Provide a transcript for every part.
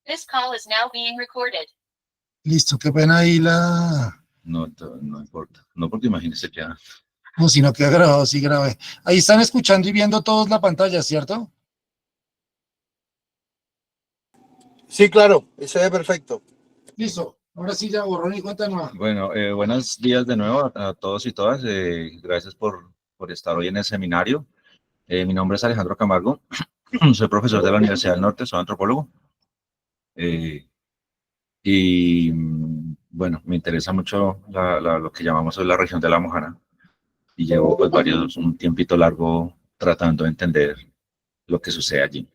This call is now being recorded. Listo, qué pena ahí la... No, no importa. No, porque imagínese que... No, si no queda grabado, sí grabé. Ahí están escuchando y viendo todos la pantalla, ¿cierto? Sí, claro, y se ve perfecto. Listo, ahora sí ya borrón y cuenta nueva. Bueno, buenos días de nuevo a todos y todas. Gracias por estar hoy en el seminario. Mi nombre es Alejandro Camargo. Soy profesor de la Universidad del Norte, soy antropólogo. Bueno, me interesa mucho lo que llamamos hoy la región de La Mojana. Y llevo pues un tiempito largo tratando de entender lo que sucede allí.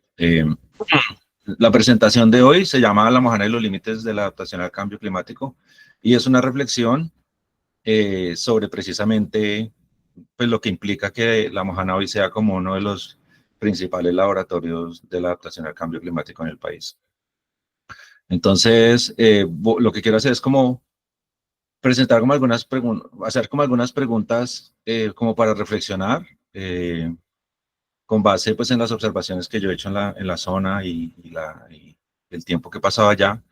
La presentación de hoy se llama La Mojana y los límites de la adaptación al cambio climático y es una reflexión sobre precisamente pues, lo que implica que La Mojana hoy sea como uno de los principales laboratorios de la adaptación al cambio climático en el país. Entonces, lo que quiero hacer es como presentar como algunas preguntas, hacer como algunas preguntas como para reflexionar con base pues en las observaciones que yo he hecho en la zona y el tiempo que he pasado allá.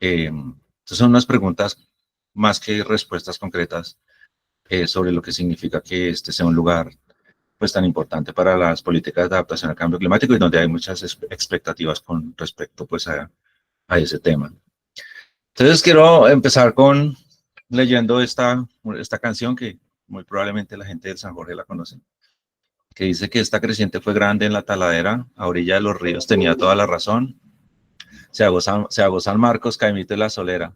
Entonces son unas preguntas más que respuestas concretas sobre lo que significa que este sea un lugar pues tan importante para las políticas de adaptación al cambio climático y donde hay muchas expectativas con respecto pues a ese tema. Entonces quiero empezar con leyendo esta canción que muy probablemente la gente del San Jorge la conoce, que dice que esta creciente fue grande en la taladera, a orilla de los ríos tenía toda la razón, se agó San Marcos, Caimito y la Solera,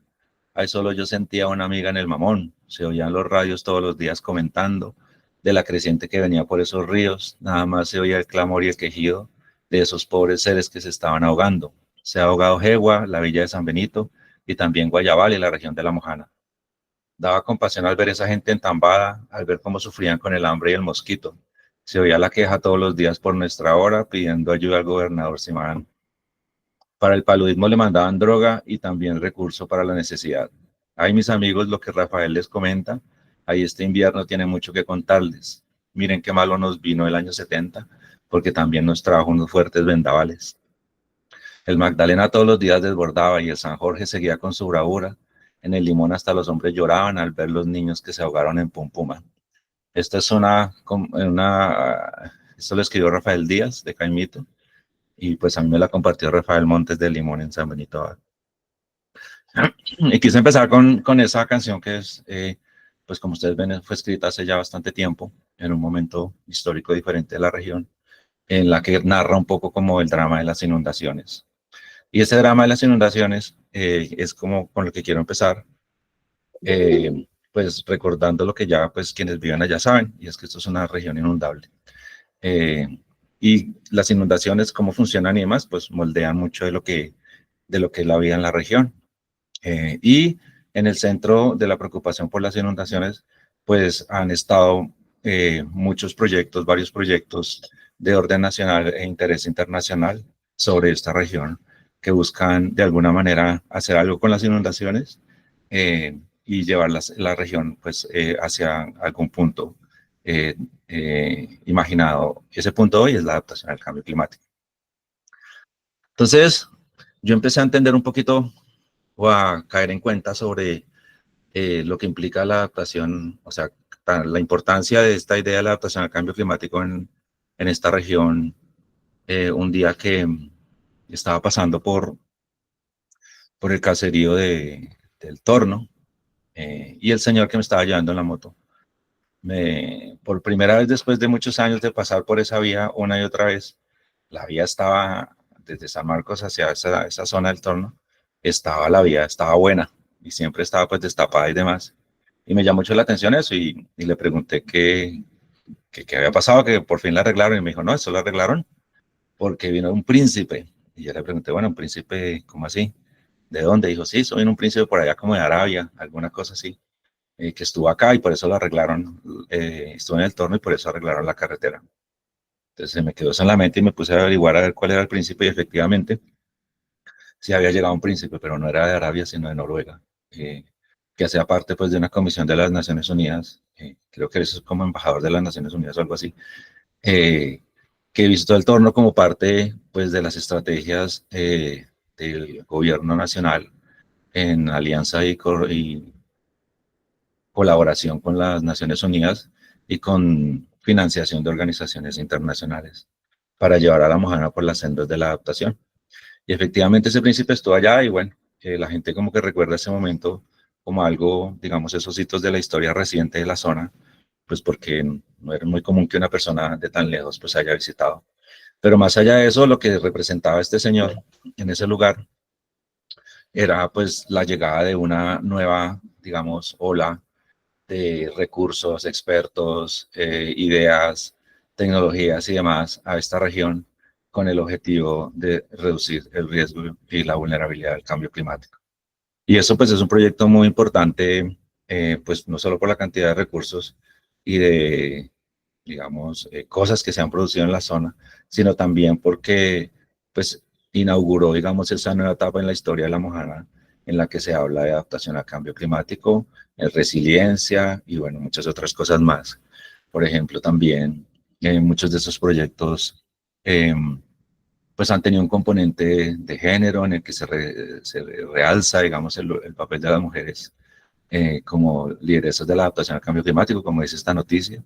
ahí solo yo sentía una amiga en el mamón, se oían los radios todos los días comentando de la creciente que venía por esos ríos, nada más se oía el clamor y el quejido de esos pobres seres que se estaban ahogando. Se ha ahogado Jegua, la villa de San Benito, y también Guayabal y la región de La Mojana. Daba compasión al ver esa gente entambada, al ver cómo sufrían con el hambre y el mosquito. Se oía la queja todos los días por nuestra hora, pidiendo ayuda al gobernador Simarán. Para el paludismo le mandaban droga y también recurso para la necesidad. Ay, mis amigos, lo que Rafael les comenta, ahí este invierno tiene mucho que contarles. Miren qué malo nos vino el año 70, porque también nos trajo unos fuertes vendavales. El Magdalena todos los días desbordaba y el San Jorge seguía con su bravura. En el Limón hasta los hombres lloraban al ver los niños que se ahogaron en Pumpuma. Esta es esto lo escribió Rafael Díaz de Caimito y pues a mí me la compartió Rafael Montes de Limón en San Benito. Y quise empezar con esa canción que es, pues como ustedes ven, fue escrita hace ya bastante tiempo, en un momento histórico diferente de la región, en la que narra un poco como el drama de las inundaciones. Y ese drama de las inundaciones es como con lo que quiero empezar, pues recordando lo que ya pues quienes viven allá saben, y es que esto es una región inundable. Y las inundaciones, cómo funcionan y demás, pues moldean mucho de lo que es la vida en la región. Y en el centro de la preocupación por las inundaciones, pues han estado varios proyectos de orden nacional e interés internacional sobre esta región que buscan de alguna manera hacer algo con las inundaciones y llevar la región pues hacia algún punto imaginado. Ese punto hoy es la adaptación al cambio climático. Entonces, yo empecé a entender un poquito o a caer en cuenta sobre lo que implica la adaptación, o sea, la importancia de esta idea de la adaptación al cambio climático en esta región. Un día que estaba pasando por el caserío del Torno y el señor que me estaba llevando en la moto, por primera vez después de muchos años de pasar por esa vía una y otra vez, la vía estaba desde San Marcos hacia esa zona del Torno, la vía estaba buena y siempre estaba pues destapada y demás. Y me llamó mucho la atención eso y le pregunté qué había pasado, que por fin la arreglaron y me dijo, no, eso lo arreglaron porque vino un príncipe. Y yo le pregunté, bueno, ¿un príncipe cómo así? ¿De dónde? Dijo, sí, soy un príncipe por allá como de Arabia, alguna cosa así, que estuvo acá y por eso lo arreglaron, estuvo en el Torno y por eso arreglaron la carretera. Entonces se me quedó eso en la mente y me puse a averiguar a ver cuál era el príncipe y efectivamente sí había llegado un príncipe, pero no era de Arabia, sino de Noruega, que hacía parte pues de una comisión de las Naciones Unidas, creo que eso es como embajador de las Naciones Unidas o algo así, que visitó el Torno como parte pues de las estrategias del gobierno nacional en alianza y colaboración con las Naciones Unidas y con financiación de organizaciones internacionales para llevar a la Mojana por las sendas de la adaptación. Y efectivamente ese príncipe estuvo allá y bueno, la gente como que recuerda ese momento como algo, digamos, esos hitos de la historia reciente de la zona, pues porque no era muy común que una persona de tan lejos pues haya visitado. Pero más allá de eso, lo que representaba este señor en ese lugar era pues la llegada de una nueva, digamos, ola de recursos, expertos, ideas, tecnologías y demás a esta región con el objetivo de reducir el riesgo y la vulnerabilidad del cambio climático. Y eso pues es un proyecto muy importante, pues no solo por la cantidad de recursos y de, digamos, cosas que se han producido en la zona, sino también porque pues inauguró, digamos, esa nueva etapa en la historia de la Mojana en la que se habla de adaptación al cambio climático, resiliencia y bueno, muchas otras cosas más. Por ejemplo, también muchos de esos proyectos pues han tenido un componente de género en el que se realza, digamos, el papel de las mujeres como lideresas de la adaptación al cambio climático, como dice esta noticia.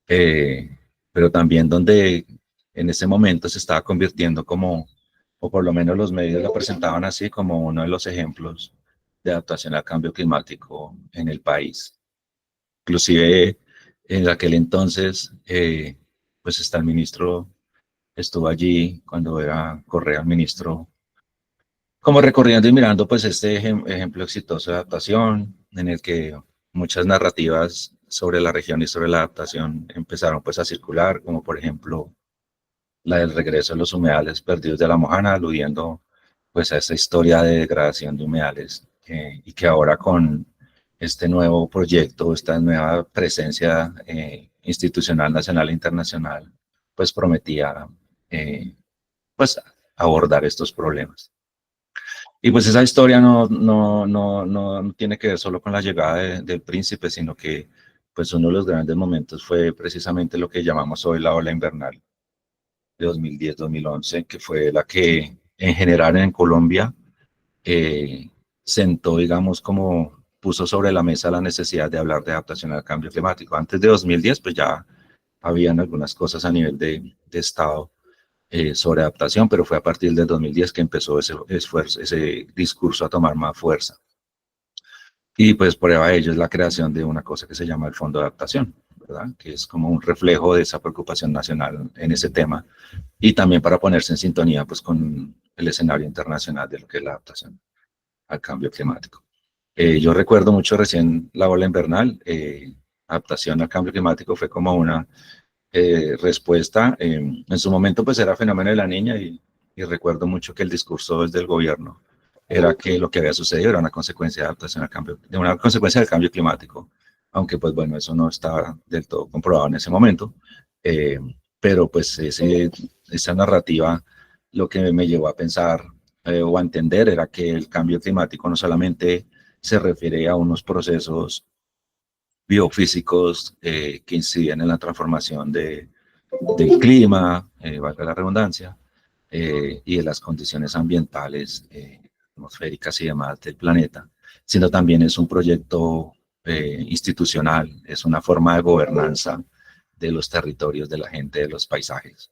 Pero también donde en ese momento se estaba convirtiendo como, o por lo menos los medios lo presentaban así, como uno de los ejemplos de adaptación al cambio climático en el país. Inclusive en aquel entonces, pues está el ministro, estuvo allí cuando era Correa ministro, como recorriendo y mirando pues este ejemplo exitoso de adaptación, en el que muchas narrativas sobre la región y sobre la adaptación empezaron pues a circular, como por ejemplo la del regreso de los humedales perdidos de la Mojana, aludiendo pues a esa historia de degradación de humedales y que ahora con este nuevo proyecto, esta nueva presencia institucional, nacional e internacional, pues prometía pues abordar estos problemas. Y pues esa historia no tiene que ver solo con la llegada del príncipe, sino que pues uno de los grandes momentos fue precisamente lo que llamamos hoy la ola invernal de 2010-2011, que fue la que en general en Colombia sentó, digamos, como puso sobre la mesa la necesidad de hablar de adaptación al cambio climático. Antes de 2010, pues ya habían algunas cosas a nivel de Estado sobre adaptación, pero fue a partir del 2010 que empezó ese esfuerzo, ese discurso a tomar más fuerza. Y pues prueba de ello es la creación de una cosa que se llama el Fondo de Adaptación, ¿verdad? Que es como un reflejo de esa preocupación nacional en ese tema y también para ponerse en sintonía pues con el escenario internacional de lo que es la adaptación al cambio climático. Yo recuerdo mucho recién la ola invernal, adaptación al cambio climático fue como una respuesta. En su momento pues era fenómeno de la niña y recuerdo mucho que el discurso desde el gobierno era que lo que había sucedido era una consecuencia de adaptación al cambio, de una consecuencia del cambio climático, aunque pues bueno, eso no estaba del todo comprobado en ese momento, pero pues esa narrativa lo que me llevó a pensar o a entender era que el cambio climático no solamente se refiere a unos procesos biofísicos que inciden en la transformación del clima, valga la redundancia, y de las condiciones ambientales, atmosféricas y demás del planeta, sino también es un proyecto institucional, es una forma de gobernanza de los territorios, de la gente, de los paisajes.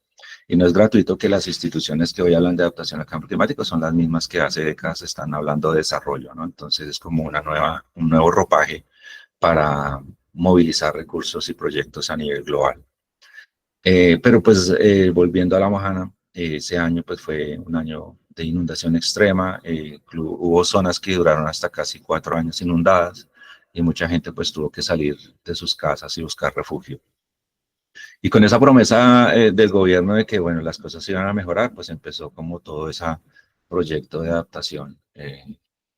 Y no es gratuito que las instituciones que hoy hablan de adaptación al cambio climático son las mismas que hace décadas están hablando de desarrollo, ¿no? Entonces es como un nuevo ropaje para movilizar recursos y proyectos a nivel global. Pero pues volviendo a la Mojana, ese año pues fue un año de inundación extrema, hubo zonas que duraron hasta casi 4 años inundadas y mucha gente pues tuvo que salir de sus casas y buscar refugio. Y con esa promesa del gobierno de que bueno, las cosas iban a mejorar, pues empezó como todo ese proyecto de adaptación.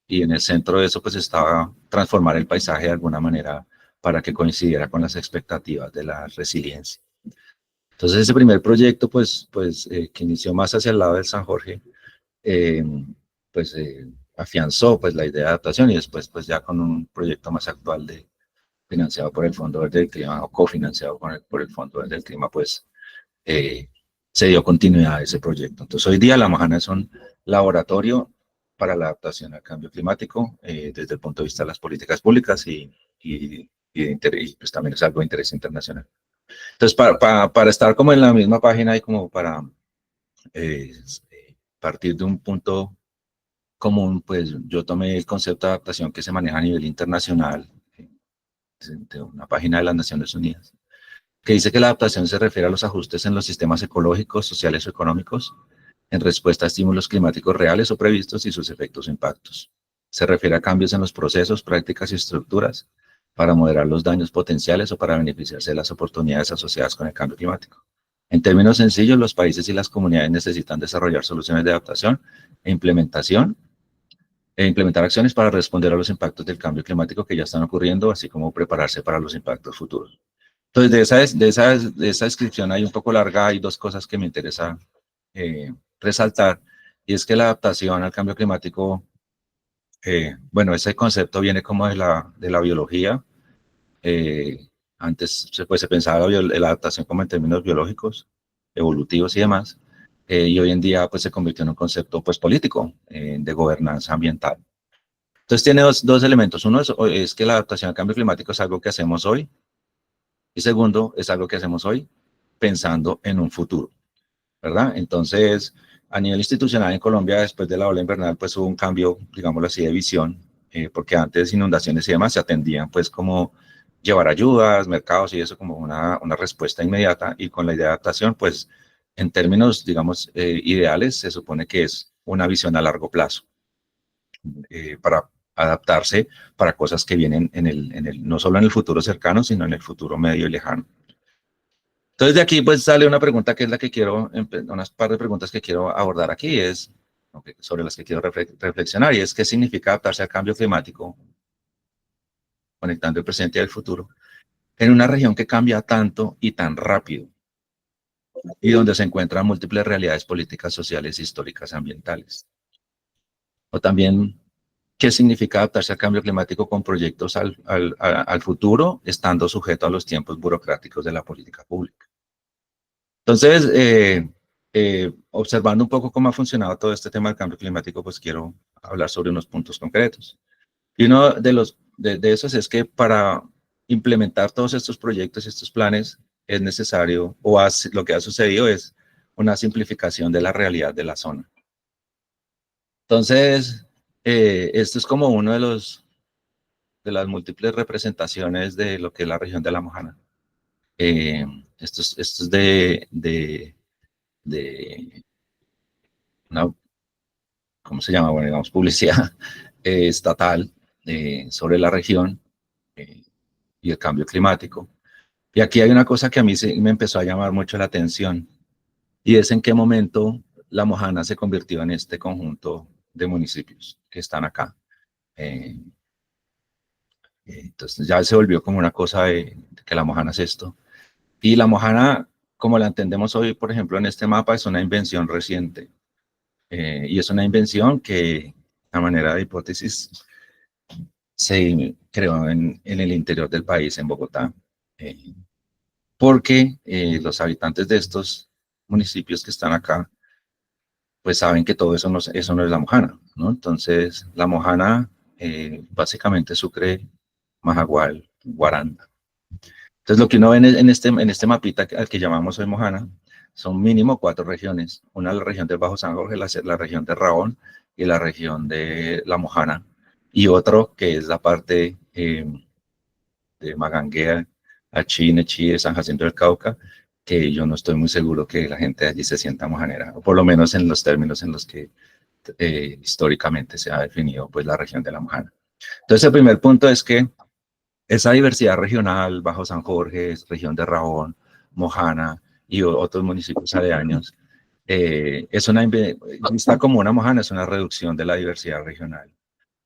Y en el centro de eso pues estaba transformar el paisaje de alguna manera para que coincidiera con las expectativas de la resiliencia. Entonces ese primer proyecto pues que inició más hacia el lado del San Jorge, afianzó pues la idea de adaptación y después pues ya con un proyecto más actual financiado por el Fondo Verde del Clima o cofinanciado por el Fondo Verde del Clima, pues se dio continuidad a ese proyecto. Entonces hoy día la Mojana es un laboratorio para la adaptación al cambio climático desde el punto de vista de las políticas públicas y pues también es algo de interés internacional. Entonces, para estar como en la misma página y como para partir de un punto común, pues yo tomé el concepto de adaptación que se maneja a nivel internacional de una página de las Naciones Unidas, que dice que la adaptación se refiere a los ajustes en los sistemas ecológicos, sociales o económicos en respuesta a estímulos climáticos reales o previstos y sus efectos o impactos. Se refiere a cambios en los procesos, prácticas y estructuras para moderar los daños potenciales o para beneficiarse de las oportunidades asociadas con el cambio climático. En términos sencillos, los países y las comunidades necesitan desarrollar soluciones de adaptación e implementar acciones para responder a los impactos del cambio climático que ya están ocurriendo, así como prepararse para los impactos futuros. Entonces, de esa descripción hay un poco larga, hay dos cosas que me interesa resaltar, y es que la adaptación al cambio climático, bueno, ese concepto viene como de la biología. Antes se pensaba la adaptación como en términos biológicos, evolutivos y demás, y hoy en día pues se convirtió en un concepto pues político, de gobernanza ambiental. Entonces tiene dos elementos. Uno es que la adaptación al cambio climático es algo que hacemos hoy, y segundo, es algo que hacemos hoy pensando en un futuro, ¿verdad? Entonces, a nivel institucional en Colombia, después de la ola invernal, pues hubo un cambio, digámoslo así, de visión, porque antes inundaciones y demás se atendían pues como llevar ayudas, mercados y eso como una respuesta inmediata, y con la idea de adaptación, pues en términos, digamos, ideales, se supone que es una visión a largo plazo, para adaptarse para cosas que vienen no solo en el futuro cercano, sino en el futuro medio y lejano. Entonces de aquí pues sale una pregunta que es la que quiero, unas par de preguntas que quiero abordar aquí, sobre las que quiero reflexionar, y es qué significa adaptarse al cambio climático, conectando el presente y el futuro, en una región que cambia tanto y tan rápido, y donde se encuentran múltiples realidades políticas, sociales, históricas, ambientales. O también, ¿qué significa adaptarse al cambio climático con proyectos al futuro, estando sujeto a los tiempos burocráticos de la política pública? Entonces, observando un poco cómo ha funcionado todo este tema del cambio climático, pues quiero hablar sobre unos puntos concretos. Y uno de esos es que para implementar todos estos proyectos y estos planes es necesario, lo que ha sucedido es una simplificación de la realidad de la zona. Entonces, esto es como uno de las múltiples representaciones de lo que es la región de La Mojana. Esto es de una, ¿cómo se llama? Bueno, digamos, publicidad estatal sobre la región y el cambio climático. Y aquí hay una cosa que a mí me empezó a llamar mucho la atención, y es en qué momento La Mojana se convirtió en este conjunto de municipios que están acá. Entonces ya se volvió como una cosa de que La Mojana es esto. Y La Mojana, como la entendemos hoy, por ejemplo, en este mapa, es una invención reciente. Y es una invención que, a manera de hipótesis, se creó en el interior del país, en Bogotá, porque los habitantes de estos municipios que están acá, pues saben que todo eso no es La Mojana, ¿no? Entonces, La Mojana, básicamente Sucre, Majagual, Guaranda. Entonces, lo que uno ve en este mapita al que llamamos hoy Mojana, son mínimo 4 regiones. Una es la región del Bajo San Jorge, la región de Rabón y la región de La Mojana. Y otro que es la parte de Maganguea, Achí, Nechí, San Jacinto del Cauca, que yo no estoy muy seguro que la gente allí se sienta mojanera, o por lo menos en los términos en los que históricamente se ha definido pues la región de La Mojana. Entonces el primer punto es que esa diversidad regional, Bajo San Jorge, región de Rabón, Mojana y otros municipios aledaños, está como una Mojana, es una reducción de la diversidad regional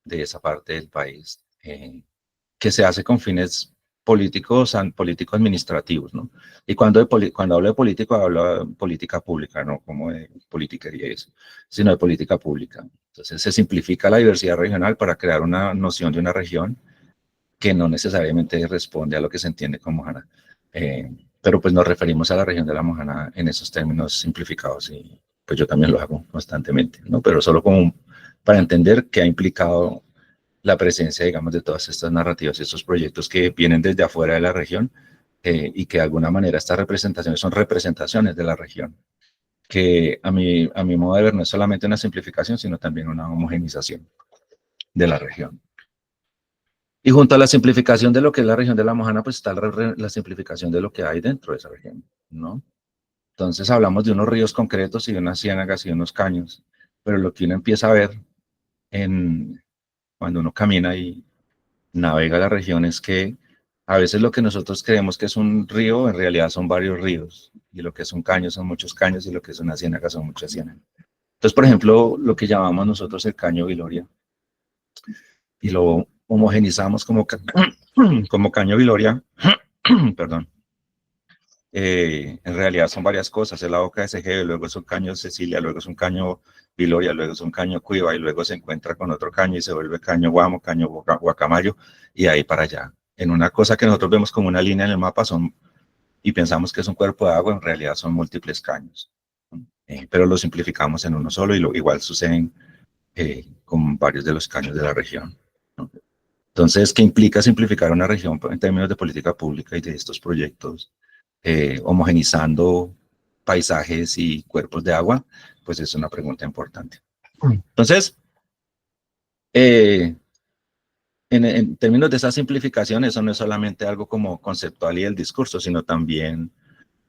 de esa parte del país, que se hace con fines político-administrativos, ¿no? Y cuando hablo de político, hablo de política pública, no como de politiquería y eso, sino de política pública. Entonces se simplifica la diversidad regional para crear una noción de una región que no necesariamente responde a lo que se entiende como Mojana. Pero pues nos referimos a la región de La Mojana en esos términos simplificados pues yo también lo hago constantemente, ¿no? Pero solo como para entender qué ha implicado la presencia, digamos, de todas estas narrativas, estos proyectos que vienen desde afuera de la región y que de alguna manera estas representaciones son representaciones de la región, que a mi modo de ver no es solamente una simplificación, sino también una homogenización de la región. Y junto a la simplificación de lo que es la región de la Mojana, pues está la simplificación de lo que hay dentro de esa región, ¿no? Entonces hablamos de unos ríos concretos y de unas ciénagas y de unos caños, pero lo que uno empieza a ver cuando uno camina y navega la región es que a veces lo que nosotros creemos que es un río, en realidad son varios ríos, y lo que es un caño son muchos caños, y lo que es una ciénaga son muchas ciénagas. Entonces, por ejemplo, lo que llamamos nosotros el caño Viloria, y lo homogenizamos como caño Viloria, perdón. En realidad son varias cosas, es la boca de Segebe, luego es un caño Cecilia, luego es un caño Viloria, luego es un caño Cuiva, y luego se encuentra con otro caño y se vuelve caño Guamo, caño Guacamayo, y ahí para allá. En una cosa que nosotros vemos como una línea en el mapa y pensamos que es un cuerpo de agua, en realidad son múltiples caños. Pero lo simplificamos en uno solo, y igual suceden con varios de los caños de la región, ¿no? Entonces, ¿qué implica simplificar una región en términos de política pública y de estos proyectos? Homogenizando paisajes y cuerpos de agua, pues es una pregunta importante. Entonces, en términos de esa simplificación, eso no es solamente algo como conceptual y el discurso, sino también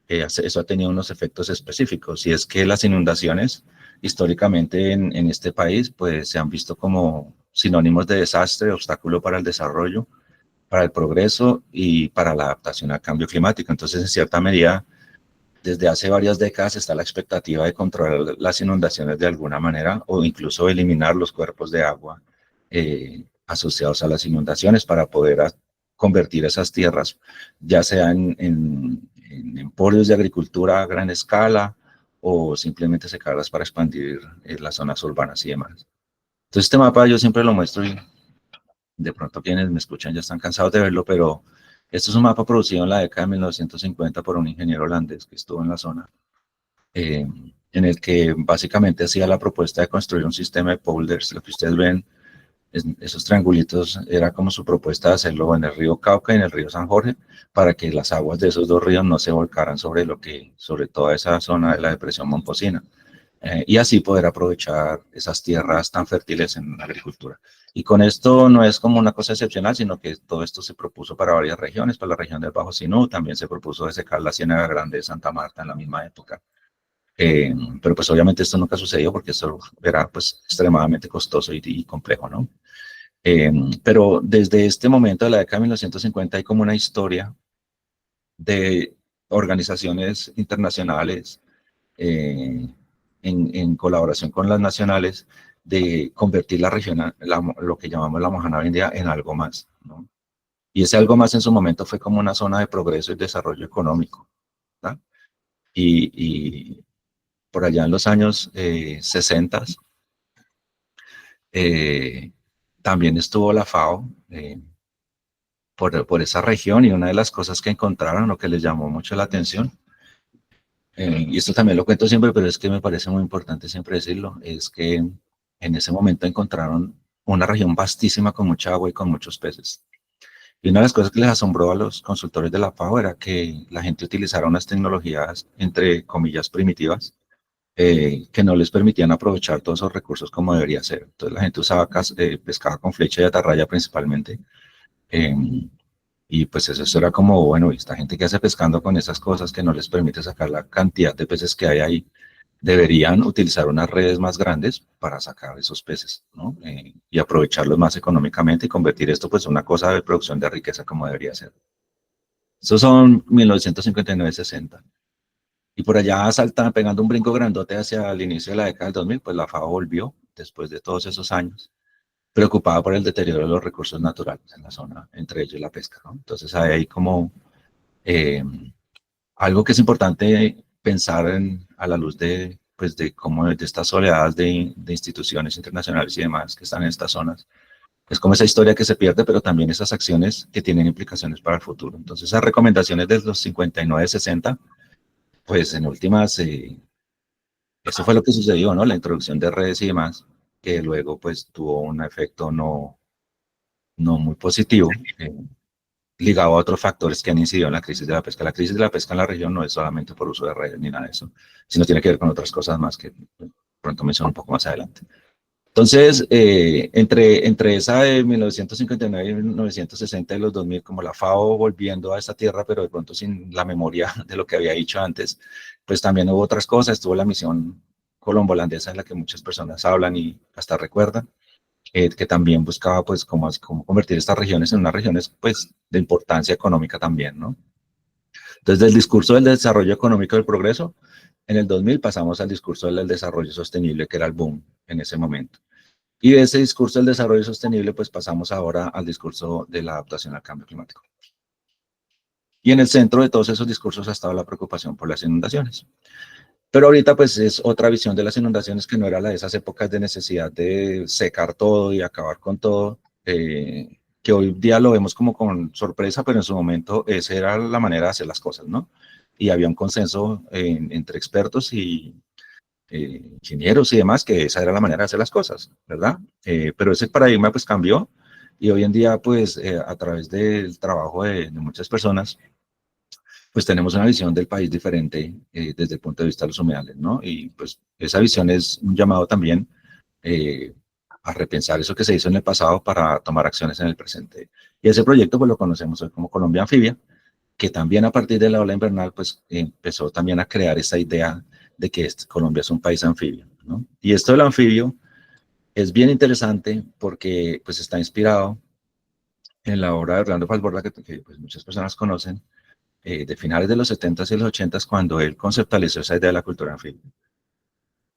eso ha tenido unos efectos específicos, y es que las inundaciones históricamente en este país pues se han visto como sinónimos de desastre, obstáculo para el desarrollo, para el progreso y para la adaptación al cambio climático. Entonces, en cierta medida, desde hace varias décadas está la expectativa de controlar las inundaciones de alguna manera, o incluso eliminar los cuerpos de agua asociados a las inundaciones, para poder convertir esas tierras, ya sea en emporios de agricultura a gran escala, o simplemente secarlas para expandir las zonas urbanas y demás. Entonces, este mapa yo siempre lo muestro, y de pronto quienes me escuchan ya están cansados de verlo, pero esto es un mapa producido en la década de 1950 por un ingeniero holandés que estuvo en la zona, en el que básicamente hacía la propuesta de construir un sistema de polders. Lo que ustedes ven, esos triangulitos, era como su propuesta de hacerlo en el río Cauca y en el río San Jorge, para que las aguas de esos dos ríos no se volcaran sobre toda esa zona de la depresión momposina. Y así poder aprovechar esas tierras tan fértiles en la agricultura. Y con esto no es como una cosa excepcional, sino que todo esto se propuso para varias regiones. Para la región del Bajo Sinú también se propuso secar la Ciénaga Grande de Santa Marta en la misma época. Pero pues obviamente esto nunca sucedió, porque esto era pues extremadamente costoso y complejo, ¿no? Pero desde este momento de la década de 1950 hay como una historia de organizaciones internacionales en colaboración con las nacionales, de convertir la región, lo que llamamos la Mojana hoy en día, en algo más, ¿no? Y ese algo más en su momento fue como una zona de progreso y desarrollo económico, ¿no? Y por allá en los años 60 también estuvo la FAO por esa región, y una de las cosas que encontraron, o que les llamó mucho la atención, y esto también lo cuento siempre, pero es que me parece muy importante siempre decirlo, es que en ese momento encontraron una región vastísima con mucha agua y con muchos peces. Y una de las cosas que les asombró a los consultores de la FAO era que la gente utilizara unas tecnologías, entre comillas, primitivas, que no les permitían aprovechar todos esos recursos como debería ser. Entonces la gente usaba pescaba con flecha y atarraya principalmente. Y pues eso era como, bueno, esta gente que hace pescando con esas cosas que no les permite sacar la cantidad de peces que hay ahí, deberían utilizar unas redes más grandes para sacar esos peces, ¿no? Y aprovecharlos más económicamente, y convertir esto pues en una cosa de producción de riqueza como debería ser. Estos son 1959-60. Y por allá saltan, pegando un brinco grandote hacia el inicio de la década del 2000, pues la FAO volvió, después de todos esos años, preocupada por el deterioro de los recursos naturales en la zona, entre ellos la pesca, ¿no? Entonces hay como algo que es importante pensar a la luz de cómo de estas oleadas de instituciones internacionales y demás que están en estas zonas. Es como esa historia que se pierde, pero también esas acciones que tienen implicaciones para el futuro. Entonces, esas recomendaciones de los 59-60, pues en últimas Eso fue lo que sucedió, ¿no? La introducción de redes y demás, que luego pues tuvo un efecto no muy positivo, ligado a otros factores que han incidido en la crisis de la pesca. La crisis de la pesca en la región no es solamente por uso de redes ni nada de eso, sino tiene que ver con otras cosas más que pronto menciono un poco más adelante. Entonces, entre esa de 1959 y 1960 y los 2000, como la FAO volviendo a esta tierra, pero de pronto sin la memoria de lo que había dicho antes, pues también hubo otras cosas. Estuvo la misión colombo-holandesa en la que muchas personas hablan y hasta recuerdan, que también buscaba pues cómo convertir estas regiones en unas regiones pues de importancia económica también, ¿no? Entonces, del discurso del desarrollo económico del progreso, en el 2000 pasamos al discurso del desarrollo sostenible, que era el boom en ese momento. Y de ese discurso del desarrollo sostenible, pues pasamos ahora al discurso de la adaptación al cambio climático. Y en el centro de todos esos discursos ha estado la preocupación por las inundaciones. Pero ahorita pues es otra visión de las inundaciones que no era la de esas épocas de necesidad de secar todo y acabar con todo, que hoy día lo vemos como con sorpresa, pero en su momento esa era la manera de hacer las cosas, ¿no? Y había un consenso entre expertos y ingenieros y demás, que esa era la manera de hacer las cosas, ¿verdad? Pero ese paradigma pues cambió y hoy en día pues a través del trabajo de muchas personas, pues tenemos una visión del país diferente desde el punto de vista de los humedales, ¿no? Y pues esa visión es un llamado también a repensar eso que se hizo en el pasado para tomar acciones en el presente. Y ese proyecto pues lo conocemos hoy como Colombia Anfibia, que también a partir de la ola invernal pues empezó también a crear esa idea de que Colombia es un país anfibio, ¿no? Y esto del anfibio es bien interesante porque pues está inspirado en la obra de Orlando Falborda, que pues, muchas personas conocen, de finales de los 70s y los 80s, cuando él conceptualizó esa idea de la cultura anfibia.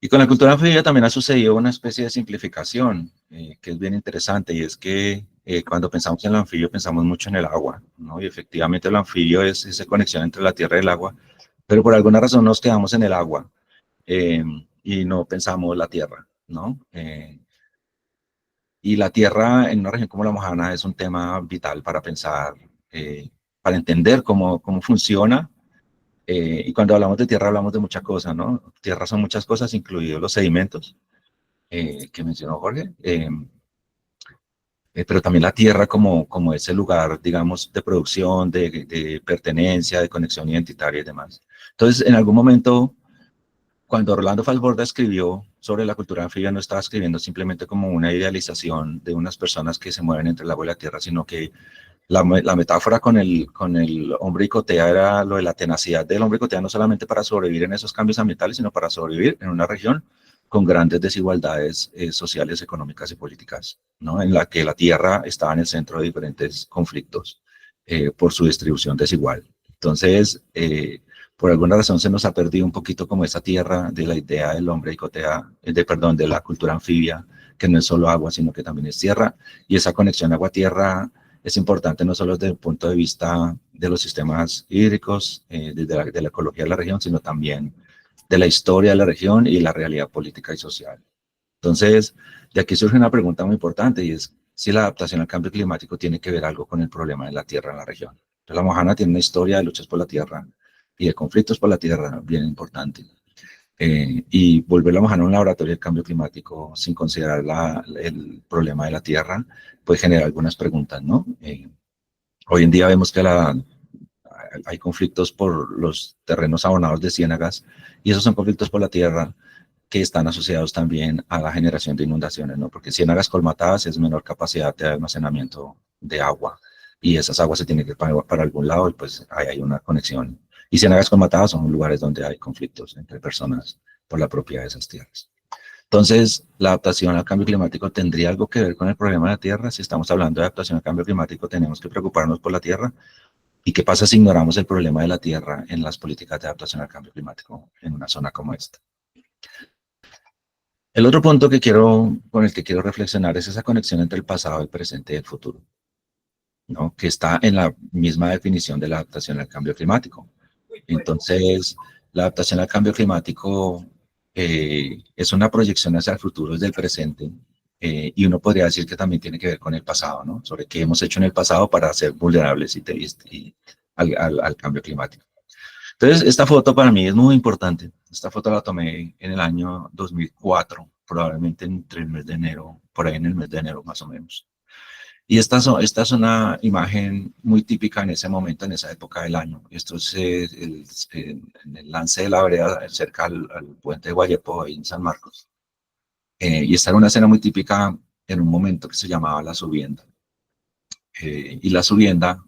Y con la cultura anfibia también ha sucedido una especie de simplificación, que es bien interesante, y es que cuando pensamos en el anfibio pensamos mucho en el agua, ¿no? Y efectivamente el anfibio es esa conexión entre la tierra y el agua, pero por alguna razón nos quedamos en el agua y no pensamos la tierra, ¿no? Y la tierra en una región como la Mojana es un tema vital para pensar, para entender cómo funciona. Y cuando hablamos de tierra hablamos de muchas cosas, ¿no? Tierra son muchas cosas, incluidos los sedimentos que mencionó Jorge, pero también la tierra como ese lugar, digamos, de producción, de pertenencia, de conexión identitaria y demás. Entonces, en algún momento, cuando Orlando Falborda escribió sobre la cultura anfibia, no estaba escribiendo simplemente como una idealización de unas personas que se mueven entre el agua y la tierra, sino que la metáfora con el hombre icotea era lo de la tenacidad del hombre icotea, no solamente para sobrevivir en esos cambios ambientales, sino para sobrevivir en una región con grandes desigualdades sociales, económicas y políticas, ¿no? En la que la tierra estaba en el centro de diferentes conflictos por su distribución desigual. Entonces, por alguna razón se nos ha perdido un poquito como esa tierra de la idea del hombre icotea, de la cultura anfibia, que no es solo agua, sino que también es tierra, y esa conexión agua-tierra es importante no solo desde el punto de vista de los sistemas hídricos, de la ecología de la región, sino también de la historia de la región y la realidad política y social. Entonces, de aquí surge una pregunta muy importante y es si la adaptación al cambio climático tiene que ver algo con el problema de la tierra en la región. Entonces, la Mojana tiene una historia de luchas por la tierra y de conflictos por la tierra bien importante. Y volver la Mojana a un laboratorio del cambio climático sin considerar el problema de la tierra puede generar algunas preguntas, ¿no? Hoy en día vemos que hay conflictos por los terrenos abonados de ciénagas y esos son conflictos por la tierra que están asociados también a la generación de inundaciones, ¿no? Porque ciénagas colmatadas es menor capacidad de almacenamiento de agua y esas aguas se tienen que ir para algún lado y pues ahí hay una conexión. Y ciénagas colmatadas son lugares donde hay conflictos entre personas por la propiedad de esas tierras. Entonces, la adaptación al cambio climático tendría algo que ver con el problema de la tierra. Si estamos hablando de adaptación al cambio climático, tenemos que preocuparnos por la tierra. ¿Y qué pasa si ignoramos el problema de la tierra en las políticas de adaptación al cambio climático en una zona como esta? El otro punto con el que quiero reflexionar es esa conexión entre el pasado, el presente y el futuro, ¿no? Que está en la misma definición de la adaptación al cambio climático. Entonces, la adaptación al cambio climático es una proyección hacia el futuro desde el presente y uno podría decir que también tiene que ver con el pasado, ¿no? Sobre qué hemos hecho en el pasado para ser vulnerables al cambio climático. Entonces, esta foto para mí es muy importante. Esta foto la tomé en el año 2004, probablemente entre el mes de enero, por ahí en el mes de enero más o menos. Y esta es una imagen muy típica en ese momento, en esa época del año. Esto es en el lance de la vereda cerca al puente de Guayepo, ahí en San Marcos. Y esta era una escena muy típica en un momento que se llamaba La Subienda. Y La Subienda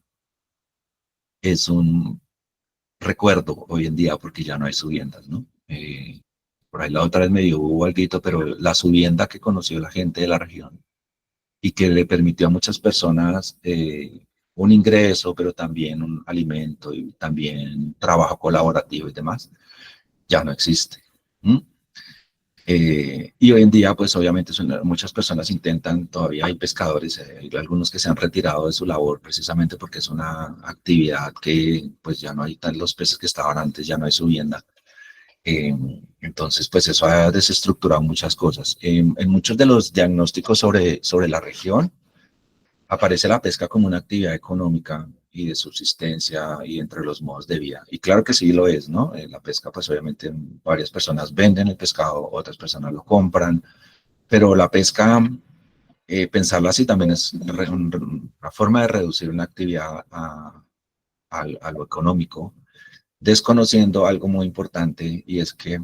es un recuerdo hoy en día porque ya no hay subiendas, ¿no? Por ahí la otra vez me dio algo, pero la subienda que conoció la gente de la región y que le permitió a muchas personas un ingreso, pero también un alimento y también trabajo colaborativo y demás, ya no existe. Y hoy en día, pues obviamente muchas personas intentan, todavía hay pescadores, hay algunos que se han retirado de su labor precisamente porque es una actividad que pues ya no hay los peces que estaban antes, ya no hay subienda. Entonces, pues eso ha desestructurado muchas cosas. En muchos de los diagnósticos sobre la región, aparece la pesca como una actividad económica y de subsistencia y entre los modos de vida. Y claro que sí lo es, ¿no? La pesca, pues obviamente varias personas venden el pescado, otras personas lo compran, pero la pesca, pensarla así también es una forma de reducir una actividad a lo económico, desconociendo algo muy importante y es que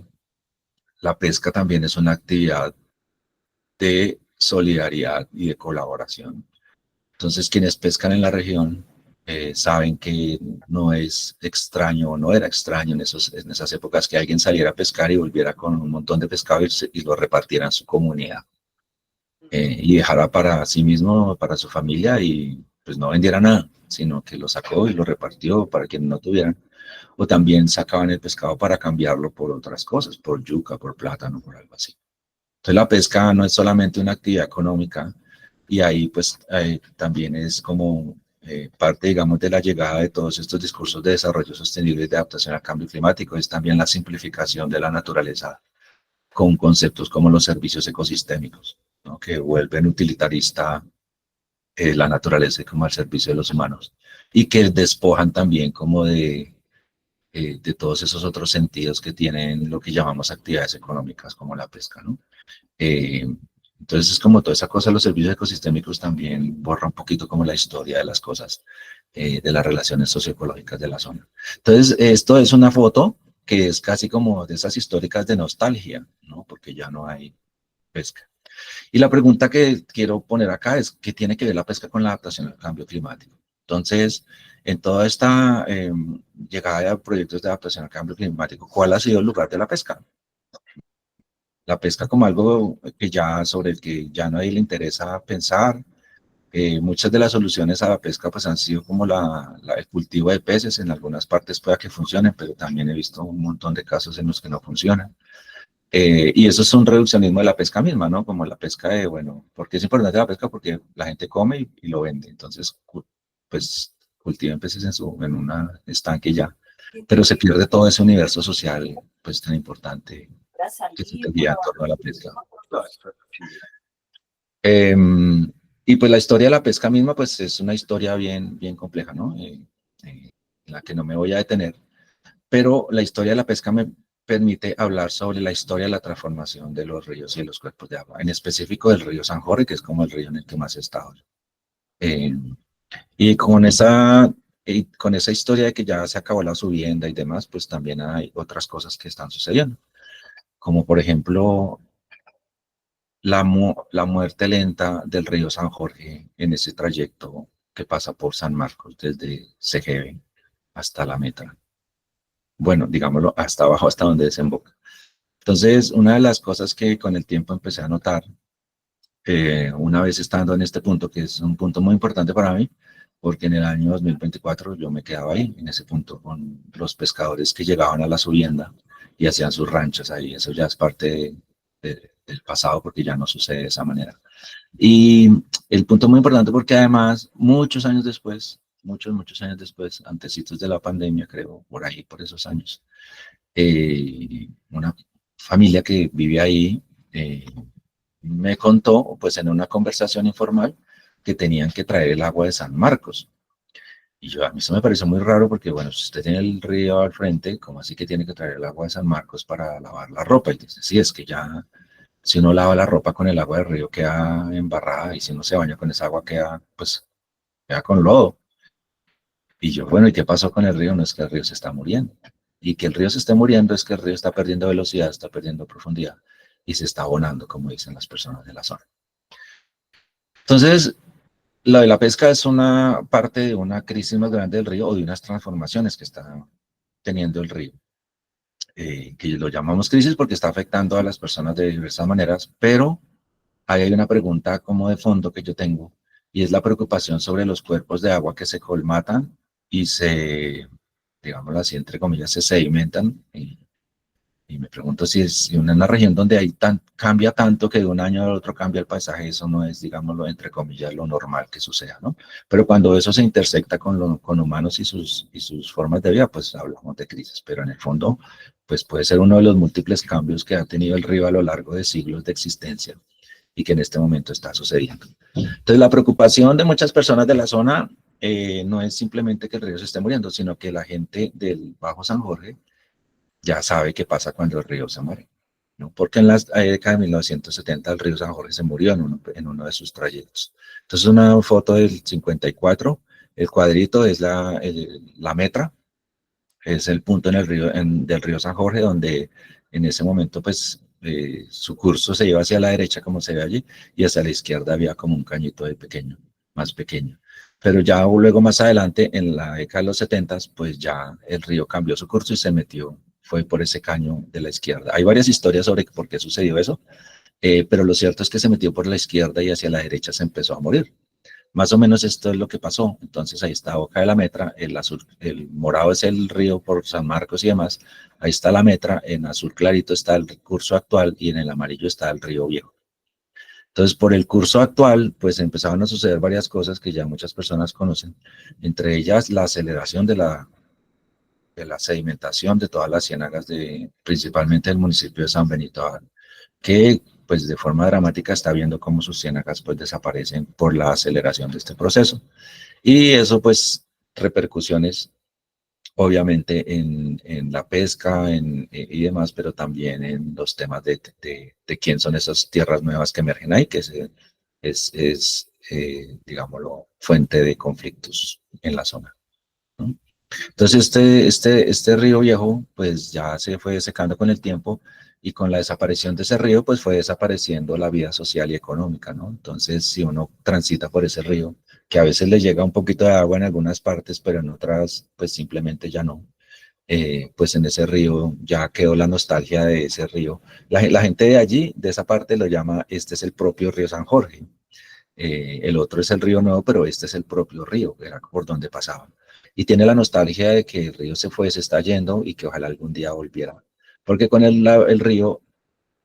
la pesca también es una actividad de solidaridad y de colaboración. Entonces, quienes pescan en la región saben que no es extraño o no era extraño en esas épocas que alguien saliera a pescar y volviera con un montón de pescado y lo repartiera en su comunidad. Y dejara para sí mismo, para su familia y pues no vendiera nada, sino que lo sacó y lo repartió para quienes no tuvieran. O también sacaban el pescado para cambiarlo por otras cosas, por yuca, por plátano, por algo así. Entonces la pesca no es solamente una actividad económica, y ahí pues también es como parte, digamos, de la llegada de todos estos discursos de desarrollo sostenible y de adaptación al cambio climático, es también la simplificación de la naturaleza con conceptos como los servicios ecosistémicos, ¿no? Que vuelven utilitarista la naturaleza como al servicio de los humanos y que despojan también como de todos esos otros sentidos que tienen lo que llamamos actividades económicas como la pesca, ¿no? Entonces es como toda esa cosa, los servicios ecosistémicos también borra un poquito como la historia de las cosas, de las relaciones socioecológicas de la zona. Entonces esto es una foto que es casi como de esas históricas de nostalgia, ¿no? Porque ya no hay pesca. Y la pregunta que quiero poner acá es, ¿qué tiene que ver la pesca con la adaptación al cambio climático? Entonces, en toda esta llegada de proyectos de adaptación al cambio climático, ¿cuál ha sido el lugar de la pesca? La pesca como algo que ya, sobre el que ya a nadie le interesa pensar. Muchas de las soluciones a la pesca pues han sido como el cultivo de peces, en algunas partes pueda que funcionen, pero también he visto un montón de casos en los que no funcionan. Y eso es un reduccionismo de la pesca misma, ¿no? Como la pesca de, bueno, ¿por qué es importante la pesca? Porque la gente come y lo vende, entonces pues cultiven peces en un estanque ya, pero se pierde todo ese universo social pues tan importante que se tendría en torno a la pesca. Y pues la historia de la pesca misma, pues es una historia bien, bien compleja, ¿no? En la que no me voy a detener, pero la historia de la pesca me permite hablar sobre la historia de la transformación de los ríos y de los cuerpos de agua, en específico del río San Jorge, que es como el río en el que más he estado. Y con esa historia de que ya se acabó la subienda y demás, pues también hay otras cosas que están sucediendo, como por ejemplo la muerte lenta del río San Jorge en ese trayecto que pasa por San Marcos desde CGB hasta la meta. Bueno, digámoslo, hasta abajo, hasta donde desemboca. Entonces, una de las cosas que con el tiempo empecé a notar, una vez estando en este punto, que es un punto muy importante para mí, porque en el año 2024 yo me quedaba ahí, en ese punto, con los pescadores que llegaban a la subienda y hacían sus ranchos ahí. Eso ya es parte del pasado porque ya no sucede de esa manera. Y el punto muy importante porque además, muchos años después, muchos años después, antecitos de la pandemia, creo, por ahí, por esos años, una familia que vive ahí me contó, pues en una conversación informal, que tenían que traer el agua de San Marcos. Y yo, a mí eso me pareció muy raro porque, bueno, si usted tiene el río al frente, ¿cómo así que tiene que traer el agua de San Marcos para lavar la ropa? Y dice, sí, es que ya, si uno lava la ropa con el agua del río queda embarrada y si uno se baña con esa agua queda, pues, queda con lodo. Y yo, bueno, ¿y qué pasó con el río? No es que el río se está muriendo. Y que el río se esté muriendo es que el río está perdiendo velocidad, está perdiendo profundidad y se está abonando, como dicen las personas de la zona. Entonces, lo de la pesca es una parte de una crisis más grande del río o de unas transformaciones que está teniendo el río, que lo llamamos crisis porque está afectando a las personas de diversas maneras, pero ahí hay una pregunta como de fondo que yo tengo y es la preocupación sobre los cuerpos de agua que se colmatan y se, digámoslo así, entre comillas, se sedimentan. Y me pregunto si es si en una región donde hay cambia tanto que de un año al otro cambia el paisaje, eso no es, digámoslo, entre comillas, lo normal que suceda, ¿no? Pero cuando eso se intersecta con humanos y sus formas de vida, pues hablamos de crisis. Pero en el fondo, pues puede ser uno de los múltiples cambios que ha tenido el río a lo largo de siglos de existencia y que en este momento está sucediendo. Entonces, la preocupación de muchas personas de la zona no es simplemente que el río se esté muriendo, sino que la gente del Bajo San Jorge ya sabe qué pasa cuando el río se muere, ¿no? Porque en la década de 1970 el río San Jorge se murió en uno de sus trayectos. Entonces, una foto del 54, el cuadrito es la metra, es el punto en el río, del río San Jorge, donde en ese momento, pues, su curso se iba hacia la derecha, como se ve allí, y hacia la izquierda había como un cañito de pequeño, más pequeño. Pero ya luego más adelante, en la década de los 70, pues ya el río cambió su curso y se metió, fue por ese caño de la izquierda. Hay varias historias sobre por qué sucedió eso, pero lo cierto es que se metió por la izquierda y hacia la derecha se empezó a morir. Más o menos esto es lo que pasó. Entonces ahí está Boca de la Metra, el azul, el morado es el río por San Marcos y demás. Ahí está la Metra, en azul clarito está el curso actual y en el amarillo está el río Viejo. Entonces, por el curso actual, pues empezaban a suceder varias cosas que ya muchas personas conocen, entre ellas la aceleración de la sedimentación de todas las ciénagas, principalmente del municipio de San Benito Abad, que pues de forma dramática está viendo cómo sus ciénagas pues desaparecen por la aceleración de este proceso. Y eso pues repercusiones obviamente en la pesca y demás, pero también en los temas de quién son esas tierras nuevas que emergen ahí, que digámoslo, fuente de conflictos en la zona, ¿no? Entonces este río Viejo pues ya se fue secando con el tiempo y con la desaparición de ese río pues fue desapareciendo la vida social y económica, ¿no? Entonces si uno transita por ese río, que a veces le llega un poquito de agua en algunas partes, pero en otras pues simplemente ya no, pues en ese río ya quedó la nostalgia de ese río. La gente de allí, de esa parte, lo llama, este es el propio río San Jorge. El otro es el río Nuevo, pero este es el propio río, era por donde pasaban. Y tiene la nostalgia de que el río se fue, se está yendo y que ojalá algún día volviera. Porque con el río,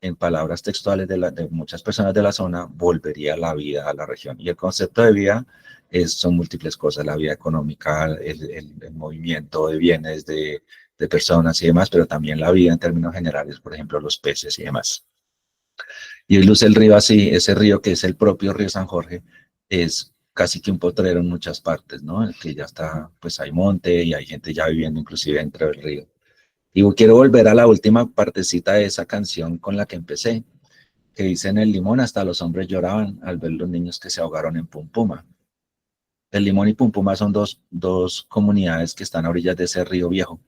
en palabras textuales de muchas personas de la zona, volvería la vida a la región. Y el concepto de vida son múltiples cosas, la vida económica, el movimiento de bienes, de personas y demás, pero también la vida en términos generales, por ejemplo, los peces y demás. Y hoy luce el río así, ese río que es el propio río San Jorge, es casi que un potrero en muchas partes, ¿no? El que ya está, pues hay monte y hay gente ya viviendo inclusive dentro del río. Y quiero volver a la última partecita de esa canción con la que empecé, que dice: en el Limón hasta los hombres lloraban al ver los niños que se ahogaron en Pumpuma. El Limón y Pumpuma son dos comunidades que están a orillas de ese río Viejo.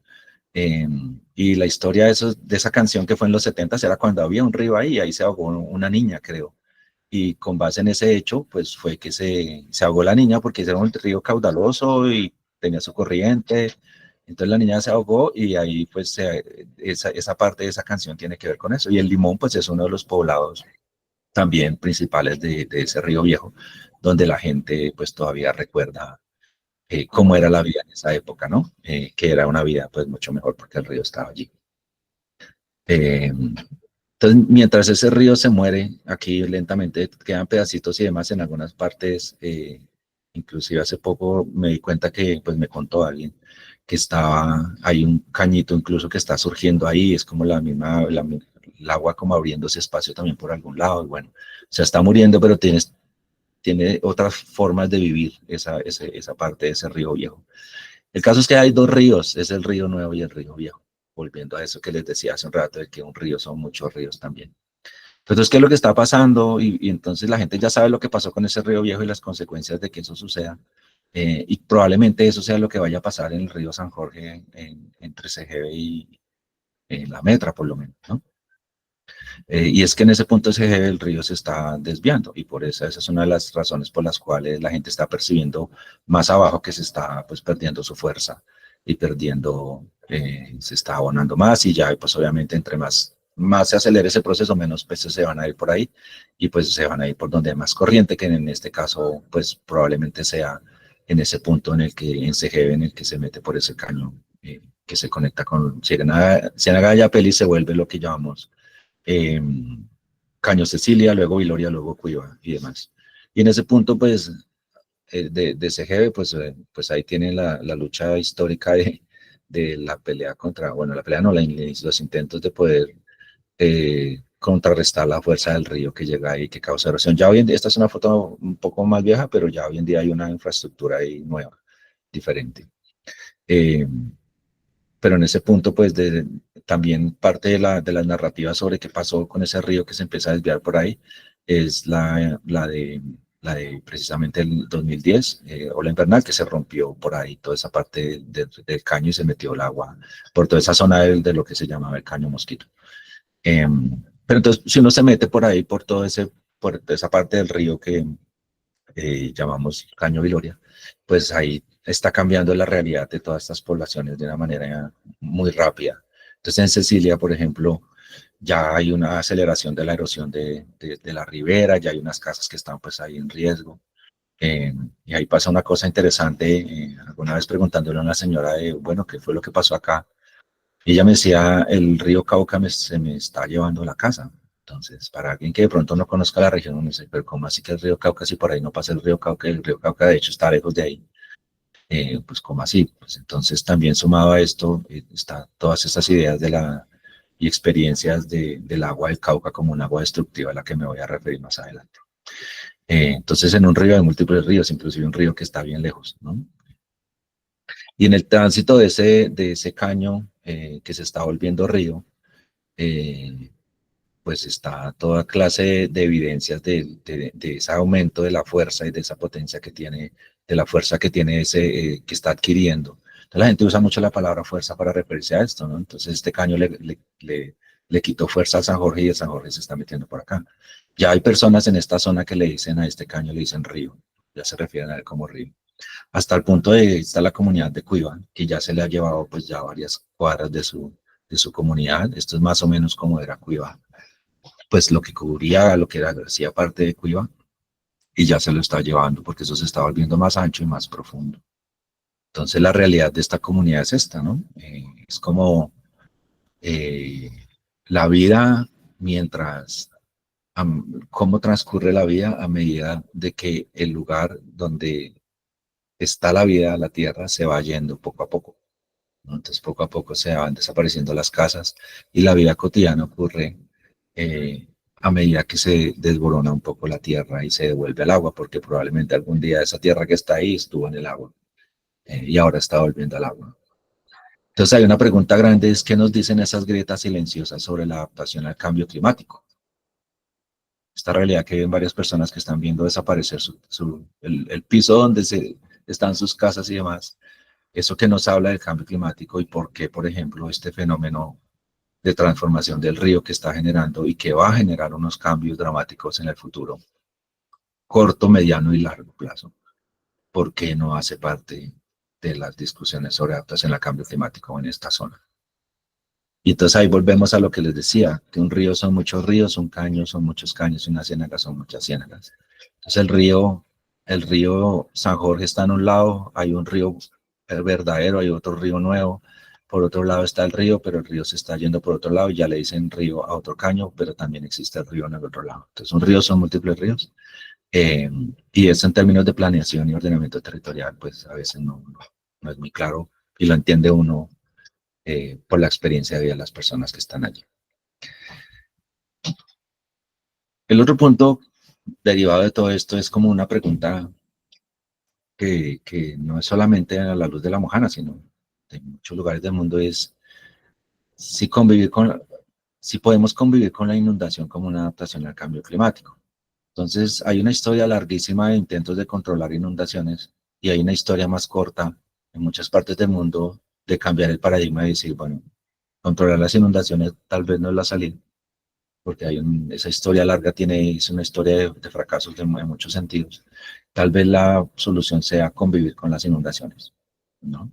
Y la historia de esa canción que fue en los 70 era cuando había un río ahí, y ahí se ahogó una niña, creo. Y con base en ese hecho, pues fue que se ahogó la niña porque era un río caudaloso y tenía su corriente. Entonces la niña se ahogó y ahí pues esa parte de esa canción tiene que ver con eso. Y el Limón pues es uno de los poblados también principales de ese río Viejo, donde la gente pues todavía recuerda cómo era la vida en esa época, ¿no? Que era una vida pues mucho mejor porque el río estaba allí. Entonces, mientras ese río se muere, aquí lentamente quedan pedacitos y demás en algunas partes. Inclusive hace poco me di cuenta que pues me contó alguien que hay un cañito incluso que está surgiendo ahí, es como el agua como abriendo ese espacio también por algún lado, y bueno, o sea, está muriendo, pero tiene otras formas de vivir esa parte de ese río viejo. El caso es que hay dos ríos, es el río nuevo y el río viejo. Volviendo a eso que les decía hace un rato, de que un río son muchos ríos también. Entonces, ¿qué es lo que está pasando? Y entonces la gente ya sabe lo que pasó con ese río viejo y las consecuencias de que eso suceda. Y probablemente eso sea lo que vaya a pasar en el río San Jorge, entre CGV y la Metra, por lo menos, ¿no? Y es que en ese punto CGV el río se está desviando y por eso esa es una de las razones por las cuales la gente está percibiendo más abajo que se está pues perdiendo su fuerza y perdiendo, se está abonando más y ya pues obviamente entre más se acelere ese proceso, menos peces se van a ir por ahí y pues se van a ir por donde hay más corriente, que en este caso pues probablemente sea en ese punto en el que en CGV, en el que se mete por ese caño que se conecta con Ciénaga de Yapel y se vuelve lo que llamamos Caño Cecilia, luego Viloria, luego Cuiva y demás. Y en ese punto, pues, de CGV, pues ahí tiene la lucha histórica de la pelea contra, bueno, la pelea no, los intentos de poder contrarrestar la fuerza del río que llega ahí, que causa erosión. Ya hoy en día, esta es una foto un poco más vieja, pero ya hoy en día hay una infraestructura ahí nueva, diferente. Pero en ese punto, pues, también parte de las narrativas sobre qué pasó con ese río que se empieza a desviar por ahí, es la de precisamente el 2010, ola invernal, que se rompió por ahí toda esa parte del caño y se metió el agua por toda esa zona de lo que se llamaba el Caño Mosquito. Pero entonces, si uno se mete por ahí, por toda esa parte del río que llamamos Caño Viloria, pues ahí está cambiando la realidad de todas estas poblaciones de una manera muy rápida. Entonces en Cecilia, por ejemplo, ya hay una aceleración de la erosión de la ribera, ya hay unas casas que están pues ahí en riesgo. Y ahí pasa una cosa interesante, alguna vez preguntándole a una señora de, bueno, ¿qué fue lo que pasó acá? Y ella me decía, el río Cauca se me está llevando la casa. Entonces, para alguien que de pronto no conozca la región, uno dice, pero ¿cómo así que el río Cauca, si por ahí no pasa el río Cauca? El río Cauca de hecho está lejos de ahí. Pues ¿cómo así? Pues entonces también sumado a esto, están todas estas ideas y experiencias del agua del Cauca como un agua destructiva a la que me voy a referir más adelante. Entonces en un río hay múltiples ríos, inclusive un río que está bien lejos, ¿no? Y en el tránsito de ese caño que se está volviendo río, pues está toda clase de evidencias de ese aumento de la fuerza y de esa potencia que tiene, de la fuerza que tiene que está adquiriendo. Entonces la gente usa mucho la palabra fuerza para referirse a esto, ¿no? Entonces este caño le quitó fuerza a San Jorge y el San Jorge se está metiendo por acá. Ya hay personas en esta zona que le dicen a este caño, le dicen río, ya se refieren a él como río. Hasta el punto de está la comunidad de Cuiva, que ya se le ha llevado pues ya varias cuadras de su comunidad. Esto es más o menos como era Cuiva, pues lo que cubría, lo que era, hacía parte de Cuiva, y ya se lo está llevando porque eso se está volviendo más ancho y más profundo. Entonces la realidad de esta comunidad es esta, ¿no? Es como la vida mientras, cómo transcurre la vida a medida de que el lugar donde está la vida, la tierra, se va yendo poco a poco, ¿no? Entonces poco a poco se van desapareciendo las casas y la vida cotidiana ocurre a medida que se desborona un poco la tierra y se devuelve al agua, porque probablemente algún día esa tierra que está ahí estuvo en el agua y ahora está volviendo al agua. Entonces hay una pregunta grande, es ¿qué nos dicen esas grietas silenciosas sobre la adaptación al cambio climático? Esta realidad que ven varias personas que están viendo desaparecer el piso donde están sus casas y demás, eso que nos habla del cambio climático y por qué, por ejemplo, este fenómeno de transformación del río que está generando y que va a generar unos cambios dramáticos en el futuro, corto, mediano y largo plazo, ¿por qué no hace parte de las discusiones sobre adaptación al cambio climático en esta zona? Y entonces ahí volvemos a lo que les decía, que un río son muchos ríos, un caño son muchos caños y una ciénaga son muchas ciénagas. Entonces el río San Jorge está en un lado, hay un río verdadero, hay otro río nuevo, por otro lado está el río, pero el río se está yendo por otro lado y ya le dicen río a otro caño, pero también existe el río en el otro lado. Entonces un río son múltiples ríos y eso en términos de planeación y ordenamiento territorial, pues a veces no es muy claro y lo entiende uno por la experiencia de las personas que están allí. El otro punto derivado de todo esto es como una pregunta que no es solamente a la luz de la Mojana, sino de muchos lugares del mundo, es si convivir con, si podemos convivir con la inundación como una adaptación al cambio climático. Entonces, hay una historia larguísima de intentos de controlar inundaciones y hay una historia más corta en muchas partes del mundo de cambiar el paradigma y decir, bueno, controlar las inundaciones tal vez no es la salida, porque esa historia larga es una historia de fracasos en muchos sentidos. Tal vez la solución sea convivir con las inundaciones, ¿no?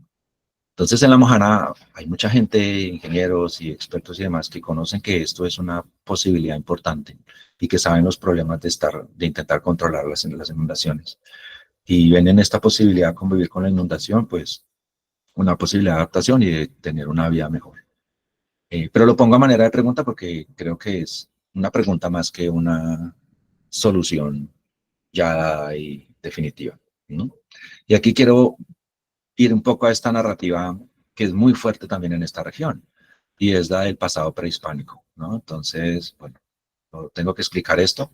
Entonces, en La Mojana hay mucha gente, ingenieros y expertos y demás, que conocen que esto es una posibilidad importante y que saben los problemas de intentar controlar las inundaciones. Y ven en esta posibilidad de convivir con la inundación, pues, una posibilidad de adaptación y de tener una vida mejor. Pero lo pongo a manera de pregunta porque creo que es una pregunta más que una solución ya dada y definitiva, ¿no? Y aquí quiero ir un poco a esta narrativa que es muy fuerte también en esta región, y es la del pasado prehispánico, ¿no? Entonces, bueno, no tengo que explicar esto,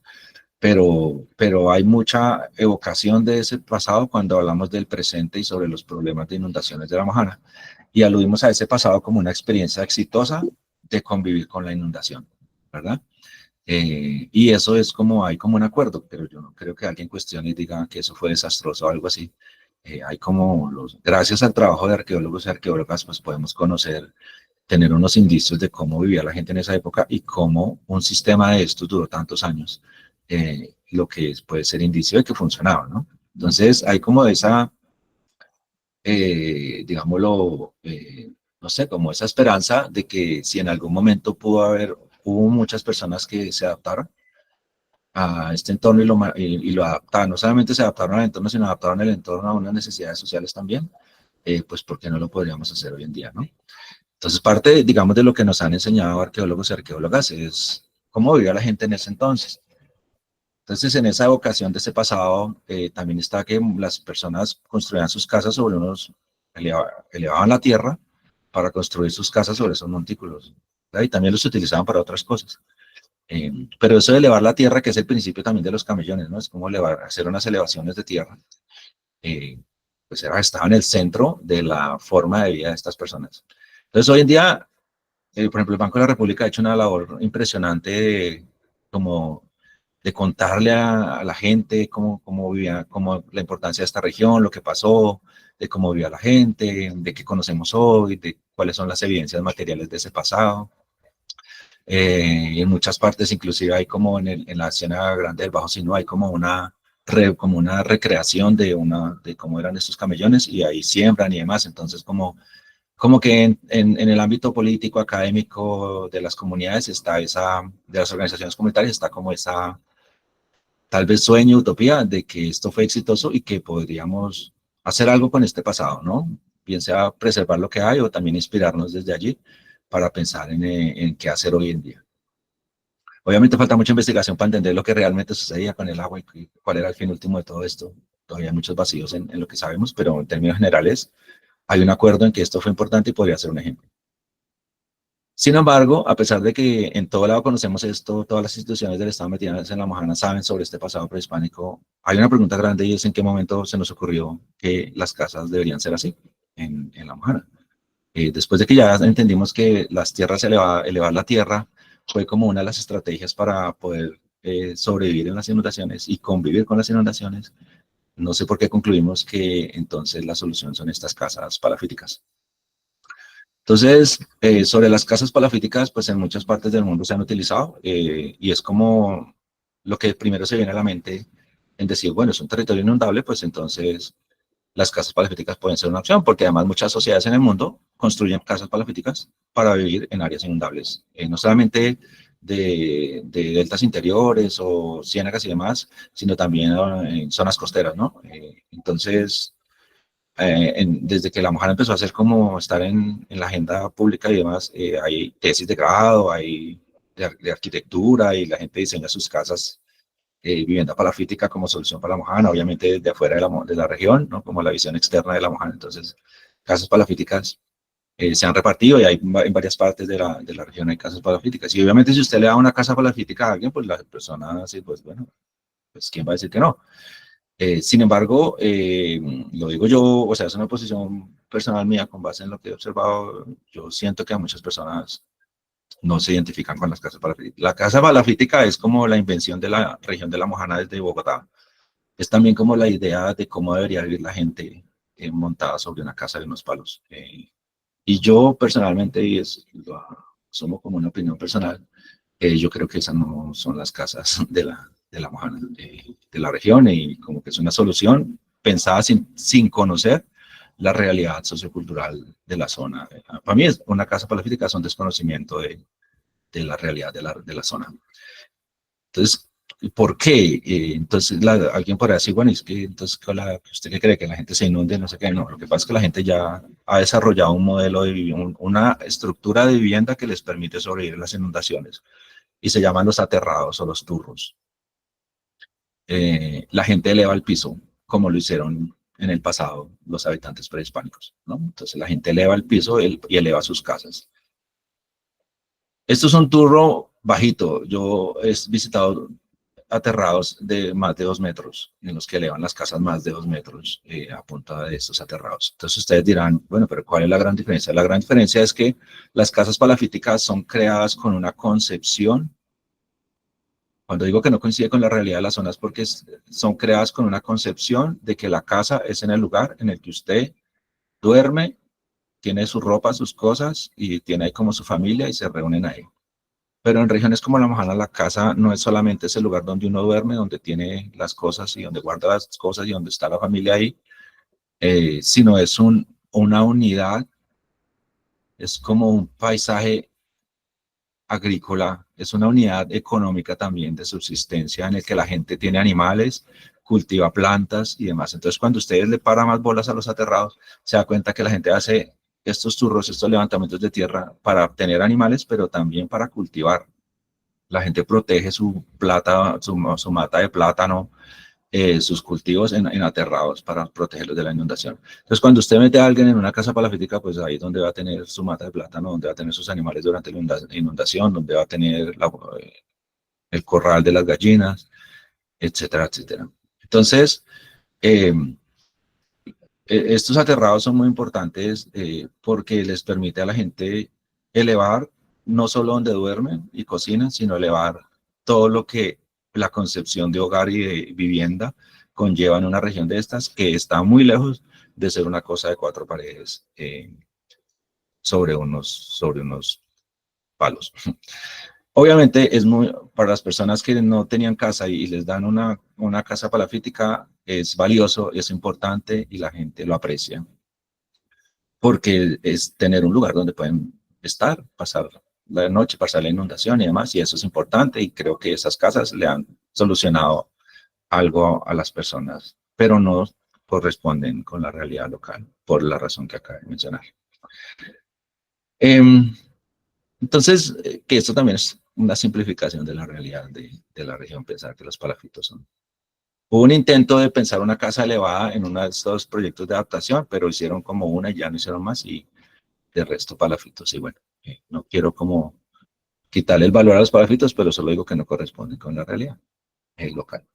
pero hay mucha evocación de ese pasado cuando hablamos del presente y sobre los problemas de inundaciones de la Mojana, y aludimos a ese pasado como una experiencia exitosa de convivir con la inundación, ¿verdad? Y eso es como, hay como un acuerdo, pero yo no creo que alguien cuestione y diga que eso fue desastroso o algo así. Hay como gracias al trabajo de arqueólogos y arqueólogas, pues podemos conocer, tener unos indicios de cómo vivía la gente en esa época y cómo un sistema de estos duró tantos años, lo que puede ser indicio de que funcionaba, ¿no? Entonces hay como esa, digámoslo, no sé, como esa esperanza de que si en algún momento hubo muchas personas que se adaptaron a este entorno y lo adaptaron, no solamente se adaptaron al entorno, sino adaptaron el entorno a unas necesidades sociales también, pues ¿por qué no lo podríamos hacer hoy en día, no? Entonces parte, digamos, de lo que nos han enseñado arqueólogos y arqueólogas es cómo vivía la gente en ese entonces. Entonces, en esa evocación de ese pasado, también está que las personas construían sus casas sobre elevaban la tierra para construir sus casas sobre esos montículos, ¿verdad? Y también los utilizaban para otras cosas. Pero eso de elevar la tierra, que es el principio también de los camellones, ¿no? Es como hacer unas elevaciones de tierra, eh, pues estaba en el centro de la forma de vida de estas personas. Entonces, hoy en día, por ejemplo, el Banco de la República ha hecho una labor impresionante como de contarle a la gente cómo vivía, cómo la importancia de esta región, lo que pasó, de cómo vivía la gente, de qué conocemos hoy, de cuáles son las evidencias materiales de ese pasado. En muchas partes, inclusive hay como en la escena grande del Bajo Sinú, hay como como una recreación de cómo eran estos camellones y ahí siembran y demás. Entonces, como que en el ámbito político, académico de las comunidades de las organizaciones comunitarias está como esa tal vez sueño, utopía de que esto fue exitoso y que podríamos hacer algo con este pasado, ¿no? Bien sea preservar lo que hay o también inspirarnos desde allí para pensar en qué hacer hoy en día. Obviamente falta mucha investigación para entender lo que realmente sucedía con el agua y cuál era el fin último de todo esto. Todavía hay muchos vacíos en lo que sabemos, pero en términos generales hay un acuerdo en que esto fue importante y podría ser un ejemplo. Sin embargo, a pesar de que en todo lado conocemos esto, todas las instituciones del Estado metidas en la Mojana saben sobre este pasado prehispánico, hay una pregunta grande y es en qué momento se nos ocurrió que las casas deberían ser así en la Mojana. Después de que ya entendimos que las tierras, elevar la tierra, fue como una de las estrategias para poder sobrevivir en las inundaciones y convivir con las inundaciones, no sé por qué concluimos que entonces la solución son estas casas palafíticas. Entonces, sobre las casas palafíticas, pues en muchas partes del mundo se han utilizado y es como lo que primero se viene a la mente en decir, bueno, es un territorio inundable, pues entonces las casas palafíticas pueden ser una opción, porque además muchas sociedades en el mundo construyen casas palafíticas para vivir en áreas inundables, no solamente de deltas interiores o ciénagas y demás, sino también en zonas costeras, ¿no? Entonces, desde que la Mojana empezó a hacer como estar en la agenda pública y demás, hay tesis de grado, hay de arquitectura y la gente diseña sus casas, vivienda palafítica como solución para la Mojana, obviamente desde afuera de la región, ¿no? Como la visión externa de la Mojana. Entonces, casas palafíticas se han repartido y hay en varias partes de la región hay casas palafíticas. Y obviamente si usted le da una casa palafítica a alguien, pues la persona así, pues bueno, pues ¿quién va a decir que no? Sin embargo, lo digo yo, o sea, es una posición personal mía con base en lo que he observado. Yo siento que a muchas personas no se identifican con las casas palafíticas. La casa palafítica es como la invención de la región de La Mojana desde Bogotá. Es también como la idea de cómo debería vivir la gente montada sobre una casa de unos palos. Y yo personalmente, y lo asumo como una opinión personal, yo creo que esas no son las casas de la Mojana, de la región, y como que es una solución pensada sin conocer la realidad sociocultural de la zona. Para mí es una casa palafítica, es un desconocimiento de la realidad de la zona. Entonces, ¿por qué? Entonces, alguien podría decir, bueno, es que entonces, ¿usted qué cree? Que la gente se inunde, no sé qué. No, lo que pasa es que la gente ya ha desarrollado un modelo de vivienda, una estructura de vivienda que les permite sobrevivir a las inundaciones, y se llaman los aterrados o los turros. La gente eleva el piso, como lo hicieron en el pasado los habitantes prehispánicos, ¿no? Entonces, la gente eleva el piso y eleva sus casas. Esto es un turro bajito. Yo he visitado aterrados de más de 2 metros, en los que elevan las casas más de 2 metros a punta de estos aterrados. Entonces ustedes dirán, bueno, pero ¿cuál es la gran diferencia? La gran diferencia es que las casas palafíticas son creadas con una concepción. Cuando digo que no coincide con la realidad de las zonas, porque son creadas con una concepción de que la casa es en el lugar en el que usted duerme, tiene su ropa, sus cosas, y tiene ahí como su familia y se reúnen ahí. Pero en regiones como La Mojana, la casa no es solamente ese lugar donde uno duerme, donde tiene las cosas y donde guarda las cosas y donde está la familia ahí, sino es una unidad, es como un paisaje agrícola, es una unidad económica también de subsistencia en el que la gente tiene animales, cultiva plantas y demás. Entonces, cuando ustedes le paran más bolas a los aterrados, se da cuenta que la gente hace estos turros, estos levantamientos de tierra para obtener animales, pero también para cultivar. La gente protege su mata de plátano, sus cultivos en aterrados para protegerlos de la inundación. Entonces, cuando usted mete a alguien en una casa palafítica, pues ahí es donde va a tener su mata de plátano, donde va a tener sus animales durante la inundación, donde va a tener el corral de las gallinas, etcétera, etcétera. Entonces, estos aterrados son muy importantes porque les permite a la gente elevar no solo donde duermen y cocinan, sino elevar todo lo que la concepción de hogar y de vivienda conlleva en una región de estas, que está muy lejos de ser una cosa de 4 paredes sobre unos palos. Obviamente para las personas que no tenían casa y les dan una casa palafítica, es valioso, es importante y la gente lo aprecia, porque es tener un lugar donde pueden estar, pasar la noche, pasar la inundación y demás, y eso es importante, y creo que esas casas le han solucionado algo a las personas, pero no corresponden con la realidad local, por la razón que acabo de mencionar. Entonces, que esto también es una simplificación de la realidad de la región, pensar que los palafitos son. Hubo un intento de pensar una casa elevada en uno de estos proyectos de adaptación, pero hicieron como una y ya no hicieron más, y de resto palafitos. Y bueno, no quiero como quitarle el valor a los palafitos, pero solo digo que no corresponden con la realidad local.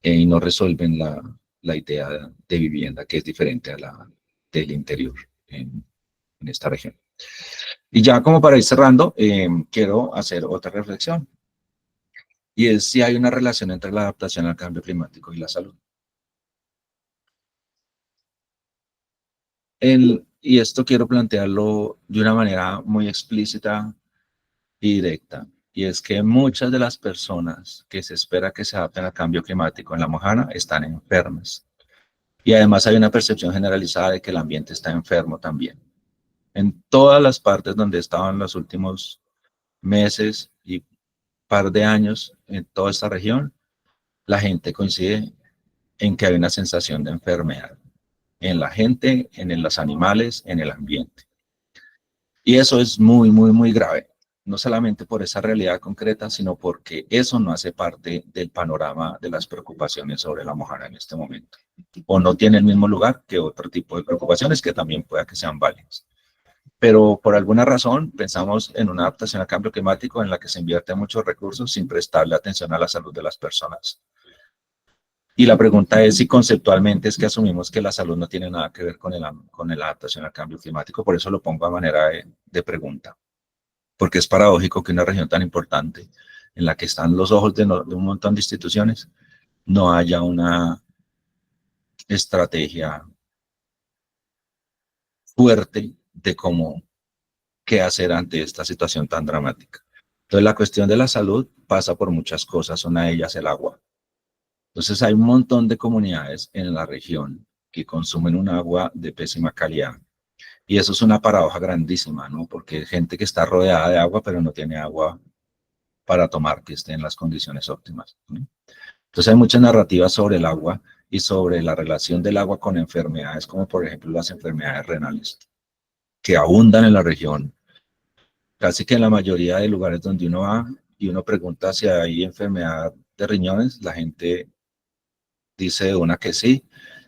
Y no resuelven la idea de vivienda, que es diferente a la del interior en esta región. Y ya como para ir cerrando, quiero hacer otra reflexión. Y es si hay una relación entre la adaptación al cambio climático y la salud. Y esto quiero plantearlo de una manera muy explícita y directa. Y es que muchas de las personas que se espera que se adapten al cambio climático en La Mojana están enfermas. Y además hay una percepción generalizada de que el ambiente está enfermo también. En todas las partes donde he estado en los últimos meses y par de años, en toda esta región, la gente coincide en que hay una sensación de enfermedad en la gente, en los animales, en el ambiente. Y eso es muy, muy, muy grave, no solamente por esa realidad concreta, sino porque eso no hace parte del panorama de las preocupaciones sobre La Mojana en este momento, o no tiene el mismo lugar que otro tipo de preocupaciones que también pueda que sean válidas. Pero por alguna razón pensamos en una adaptación al cambio climático en la que se invierte muchos recursos sin prestarle atención a la salud de las personas. Y la pregunta es si conceptualmente es que asumimos que la salud no tiene nada que ver con la adaptación al cambio climático. Por eso lo pongo a manera de pregunta. Porque es paradójico que una región tan importante, en la que están los ojos de un montón de instituciones, no haya una estrategia fuerte de cómo, qué hacer ante esta situación tan dramática. Entonces, la cuestión de la salud pasa por muchas cosas, una de ellas el agua. Entonces, hay un montón de comunidades en la región que consumen un agua de pésima calidad. Y eso es una paradoja grandísima, ¿no? Porque hay gente que está rodeada de agua, pero no tiene agua para tomar que esté en las condiciones óptimas, ¿no? Entonces, hay muchas narrativas sobre el agua y sobre la relación del agua con enfermedades, como por ejemplo las enfermedades renales, que abundan en la región. Casi que en la mayoría de lugares donde uno va y uno pregunta si hay enfermedad de riñones, la gente dice de una que sí,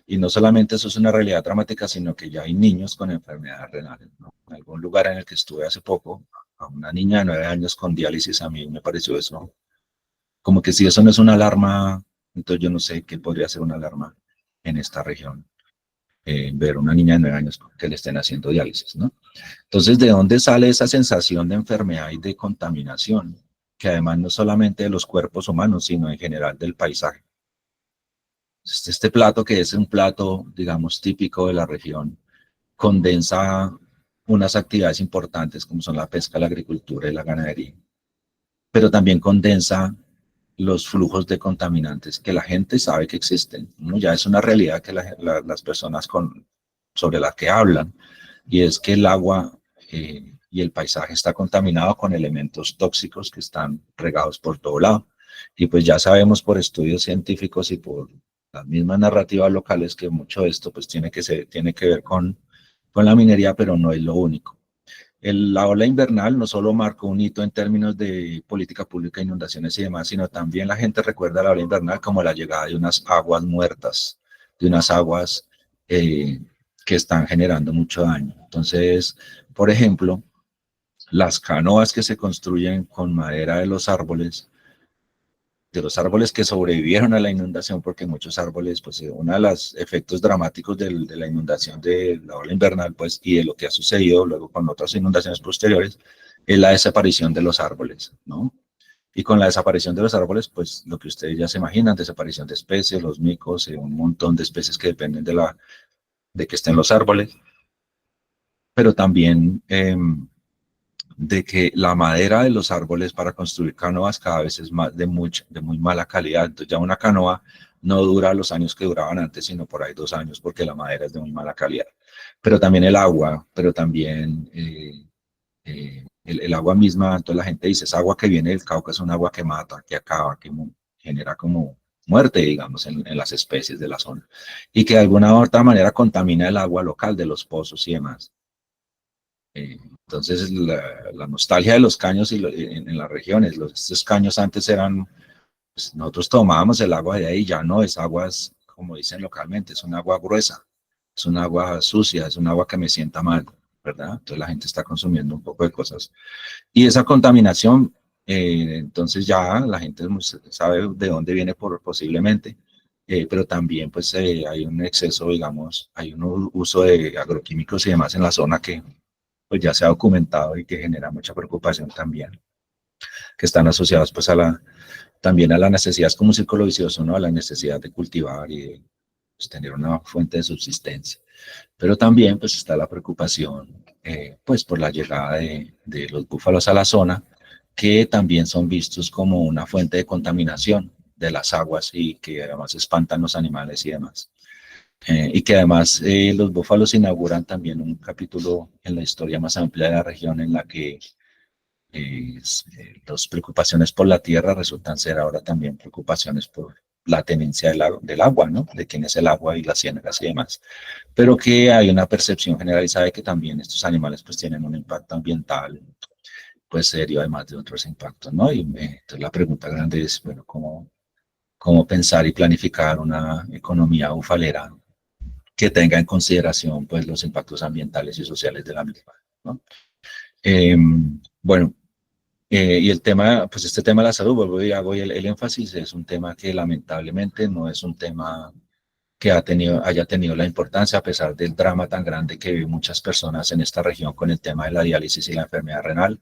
y no solamente eso es una realidad dramática, sino que ya hay niños con enfermedades renales, ¿no? En algún lugar en el que estuve hace poco, a una niña de 9 años con diálisis, a mí me pareció eso, como que si eso no es una alarma, entonces yo no sé qué podría ser una alarma en esta región, ver una niña de 9 años que le estén haciendo diálisis, ¿no? Entonces, ¿de dónde sale esa sensación de enfermedad y de contaminación? Que además no solamente de los cuerpos humanos, sino en general del paisaje. Este plato, que es un plato, digamos, típico de la región, condensa unas actividades importantes como son la pesca, la agricultura y la ganadería, pero también condensa los flujos de contaminantes que la gente sabe que existen, ¿no? Ya es una realidad que las personas sobre las que hablan, y es que el agua y el paisaje está contaminado con elementos tóxicos que están regados por todo lado. Y pues ya sabemos por estudios científicos y por las mismas narrativas locales que mucho de esto pues tiene que ver con la minería, pero no es lo único. La ola invernal no solo marcó un hito en términos de política pública, inundaciones y demás, sino también la gente recuerda la ola invernal como la llegada de unas aguas muertas, de unas aguas que están generando mucho daño. Entonces, por ejemplo, las canoas que se construyen con madera de los árboles que sobrevivieron a la inundación, porque muchos árboles, pues uno de los efectos dramáticos de la inundación de la ola invernal, pues, y de lo que ha sucedido luego con otras inundaciones posteriores, es la desaparición de los árboles, ¿no? Y con la desaparición de los árboles, pues lo que ustedes ya se imaginan, desaparición de especies, los micos, un montón de especies que dependen de que estén los árboles, pero también de que la madera de los árboles para construir canoas cada vez es más de muy mala calidad. Entonces ya una canoa no dura los años que duraban antes, sino por ahí 2 años, porque la madera es de muy mala calidad. Pero también el agua, pero también el agua misma. Entonces la gente dice, es agua que viene del Cauca, es un agua que mata, que acaba, que genera como muerte, digamos, en las especies de la zona. Y que de alguna u otra manera contamina el agua local de los pozos y demás. Entonces, la nostalgia de los caños en las regiones, estos caños antes eran, pues, nosotros tomábamos el agua de ahí, ya no, es agua, como dicen localmente, es un agua gruesa, es un agua sucia, es un agua que me sienta mal, ¿verdad? Entonces la gente está consumiendo un poco de cosas. Y esa contaminación, entonces ya la gente sabe de dónde viene posiblemente, pero también pues hay un exceso, digamos, hay un uso de agroquímicos y demás en la zona que pues ya se ha documentado y que genera mucha preocupación también, que están asociados pues también a las necesidades como un círculo vicioso, ¿no? A la necesidad de cultivar y de pues, tener una fuente de subsistencia. Pero también pues está la preocupación pues por la llegada de los búfalos a la zona, que también son vistos como una fuente de contaminación de las aguas y que además espantan los animales y demás. Y que además los búfalos inauguran también un capítulo en la historia más amplia de la región en la que las preocupaciones por la tierra resultan ser ahora también preocupaciones por la tenencia del agua, ¿no? De quién es el agua y las ciénagas y demás. Pero que hay una percepción generalizada de que también estos animales pues tienen un impacto ambiental pues serio, además de otros impactos, ¿no? Y entonces la pregunta grande es, bueno, ¿cómo pensar y planificar una economía bufalera que tenga en consideración pues los impactos ambientales y sociales de la misma, ¿no? Bueno, Y el tema, pues este tema de la salud, vuelvo y hago el énfasis, es un tema que lamentablemente no es un tema que haya tenido la importancia a pesar del drama tan grande que viven muchas personas en esta región con el tema de la diálisis y la enfermedad renal,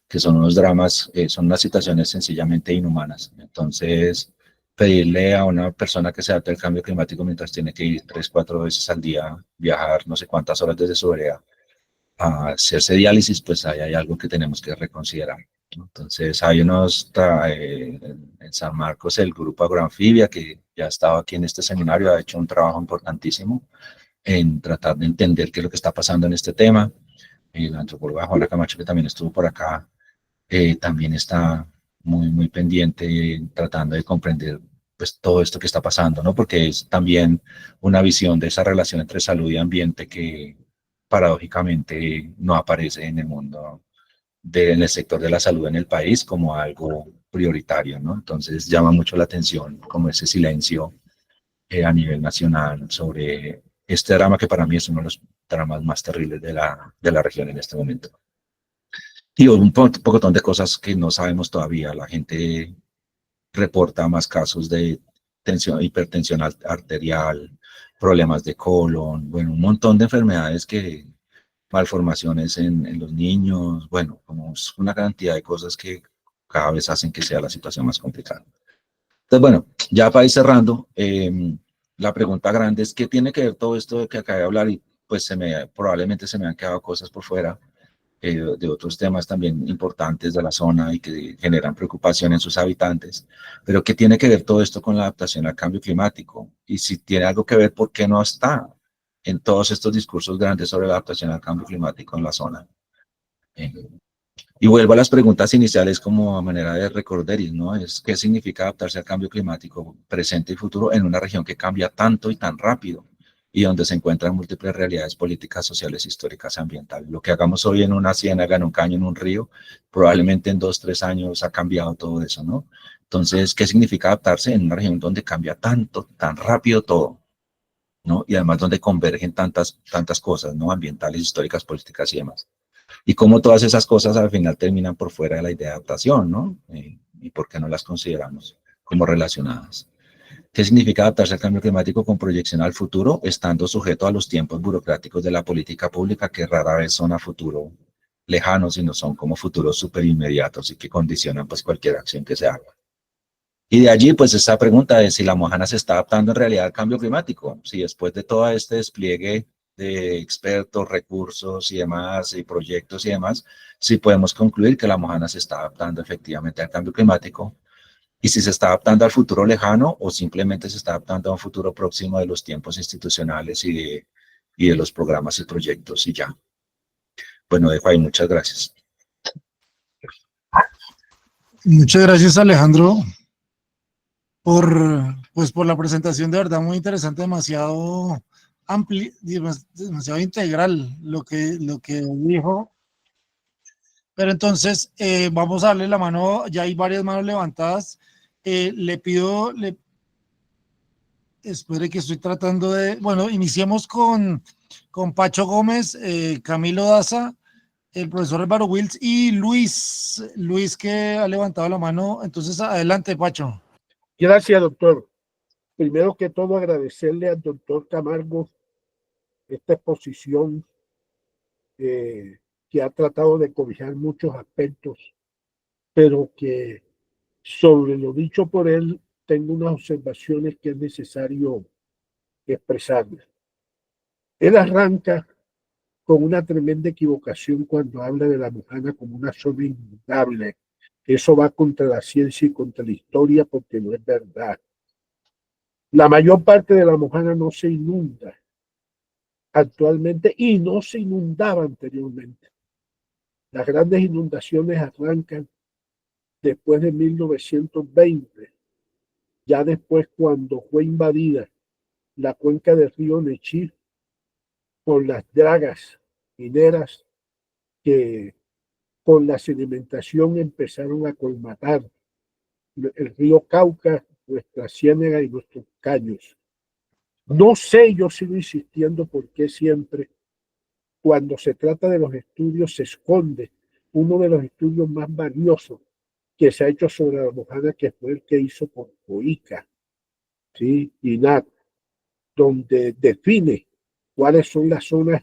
que son unos dramas, son unas situaciones sencillamente inhumanas. Entonces, pedirle a una persona que se adapte al cambio climático mientras tiene que ir 3, 4 veces al día, viajar no sé cuántas horas desde su vereda a hacerse diálisis, pues ahí hay algo que tenemos que reconsiderar. Entonces, hay en San Marcos, el grupo Agroanfibia, que ya estaba aquí en este seminario, ha hecho un trabajo importantísimo en tratar de entender qué es lo que está pasando en este tema. La antropóloga Juana Camacho, que también estuvo por acá, también está muy pendiente tratando de comprender pues todo esto que está pasando, ¿no? Porque es también una visión de esa relación entre salud y ambiente que paradójicamente no aparece en el mundo, en el sector de la salud en el país como algo prioritario, ¿no? Entonces llama mucho la atención como ese silencio a nivel nacional sobre este drama que para mí es uno de los dramas más terribles de la región en este momento. Y un pocotón de cosas que no sabemos todavía. La gente reporta más casos de hipertensión arterial, problemas de colon, bueno, un montón de enfermedades malformaciones en los niños, bueno, como es una cantidad de cosas que cada vez hacen que sea la situación más complicada. Entonces, bueno, ya para ir cerrando, la pregunta grande es, ¿qué tiene que ver todo esto que acabé de hablar? Y pues probablemente se me han quedado cosas por fuera de otros temas también importantes de la zona y que generan preocupación en sus habitantes. Pero ¿qué tiene que ver todo esto con la adaptación al cambio climático? Y si tiene algo que ver, ¿por qué no está en todos estos discursos grandes sobre la adaptación al cambio climático en la zona? Eh, y vuelvo a las preguntas iniciales como a manera de recorderis, ¿no? ¿Qué significa adaptarse al cambio climático presente y futuro en una región que cambia tanto y tan rápido y donde se encuentran múltiples realidades políticas, sociales, históricas, ambientales? Lo que hagamos hoy en una ciénaga, en un caño, en un río, probablemente en 2, 3 años ha cambiado todo eso, ¿no? Entonces, ¿qué significa adaptarse en una región donde cambia tanto, tan rápido todo? ¿No? Y además donde convergen tantas cosas, ¿no? Ambientales, históricas, políticas y demás. Y cómo todas esas cosas al final terminan por fuera de la idea de adaptación, ¿no? Y por qué no las consideramos como relacionadas. ¿Qué significa adaptarse al cambio climático con proyección al futuro, estando sujeto a los tiempos burocráticos de la política pública que rara vez son a futuro lejanos, sino son como futuros súper inmediatos y que condicionan pues cualquier acción que se haga? Y de allí, pues, esta pregunta de si la Mojana se está adaptando en realidad al cambio climático, si después de todo este despliegue de expertos, recursos y demás, y proyectos y demás, si podemos concluir que la Mojana se está adaptando efectivamente al cambio climático, y si se está adaptando al futuro lejano o simplemente se está adaptando a un futuro próximo de los tiempos institucionales y de los programas y proyectos y ya. Bueno, dejo ahí, muchas gracias. Muchas gracias, Alejandro, por la presentación, de verdad muy interesante, demasiado amplia, demasiado integral lo que dijo. Pero entonces vamos a darle la mano, ya hay varias manos levantadas. Le pido, espere que estoy tratando de, bueno, iniciemos con Pacho Gómez, Camilo Daza, el profesor Álvaro Wills y Luis que ha levantado la mano. Entonces, adelante, Pacho. Gracias, doctor. Primero que todo, agradecerle al doctor Camargo esta exposición que ha tratado de cobijar muchos aspectos, pero que sobre lo dicho por él tengo unas observaciones que es necesario expresarlas. Él arranca con una tremenda equivocación cuando habla de la Mojana como una zona inundable. Eso va contra la ciencia y contra la historia porque no es verdad. La mayor parte de la Mojana no se inunda actualmente y no se inundaba anteriormente. Las grandes inundaciones arrancan después de 1920, ya después cuando fue invadida la cuenca del río Nechí por las dragas mineras que con la sedimentación empezaron a colmatar el río Cauca, nuestra ciénaga y nuestros caños. No sé, yo sigo insistiendo por qué siempre cuando se trata de los estudios se esconde uno de los estudios más valiosos que se ha hecho sobre la Mojana, que fue el que hizo por COICA, ¿sí? INAT, donde define cuáles son las zonas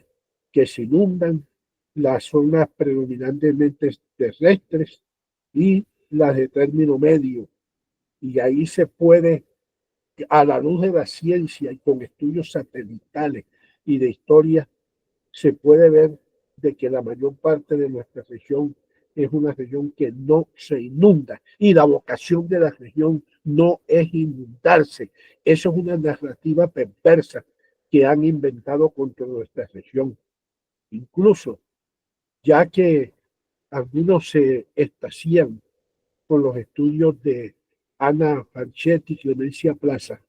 que se inundan, las zonas predominantemente terrestres y las de término medio. Y ahí se puede, a la luz de la ciencia y con estudios satelitales y de historia, se puede ver de que la mayor parte de nuestra región es una región que no se inunda y la vocación de la región no es inundarse. Eso es una narrativa perversa que han inventado contra nuestra región. Incluso, ya que algunos se extasían con los estudios de Ana Fanchetti y Clemencia Plaza,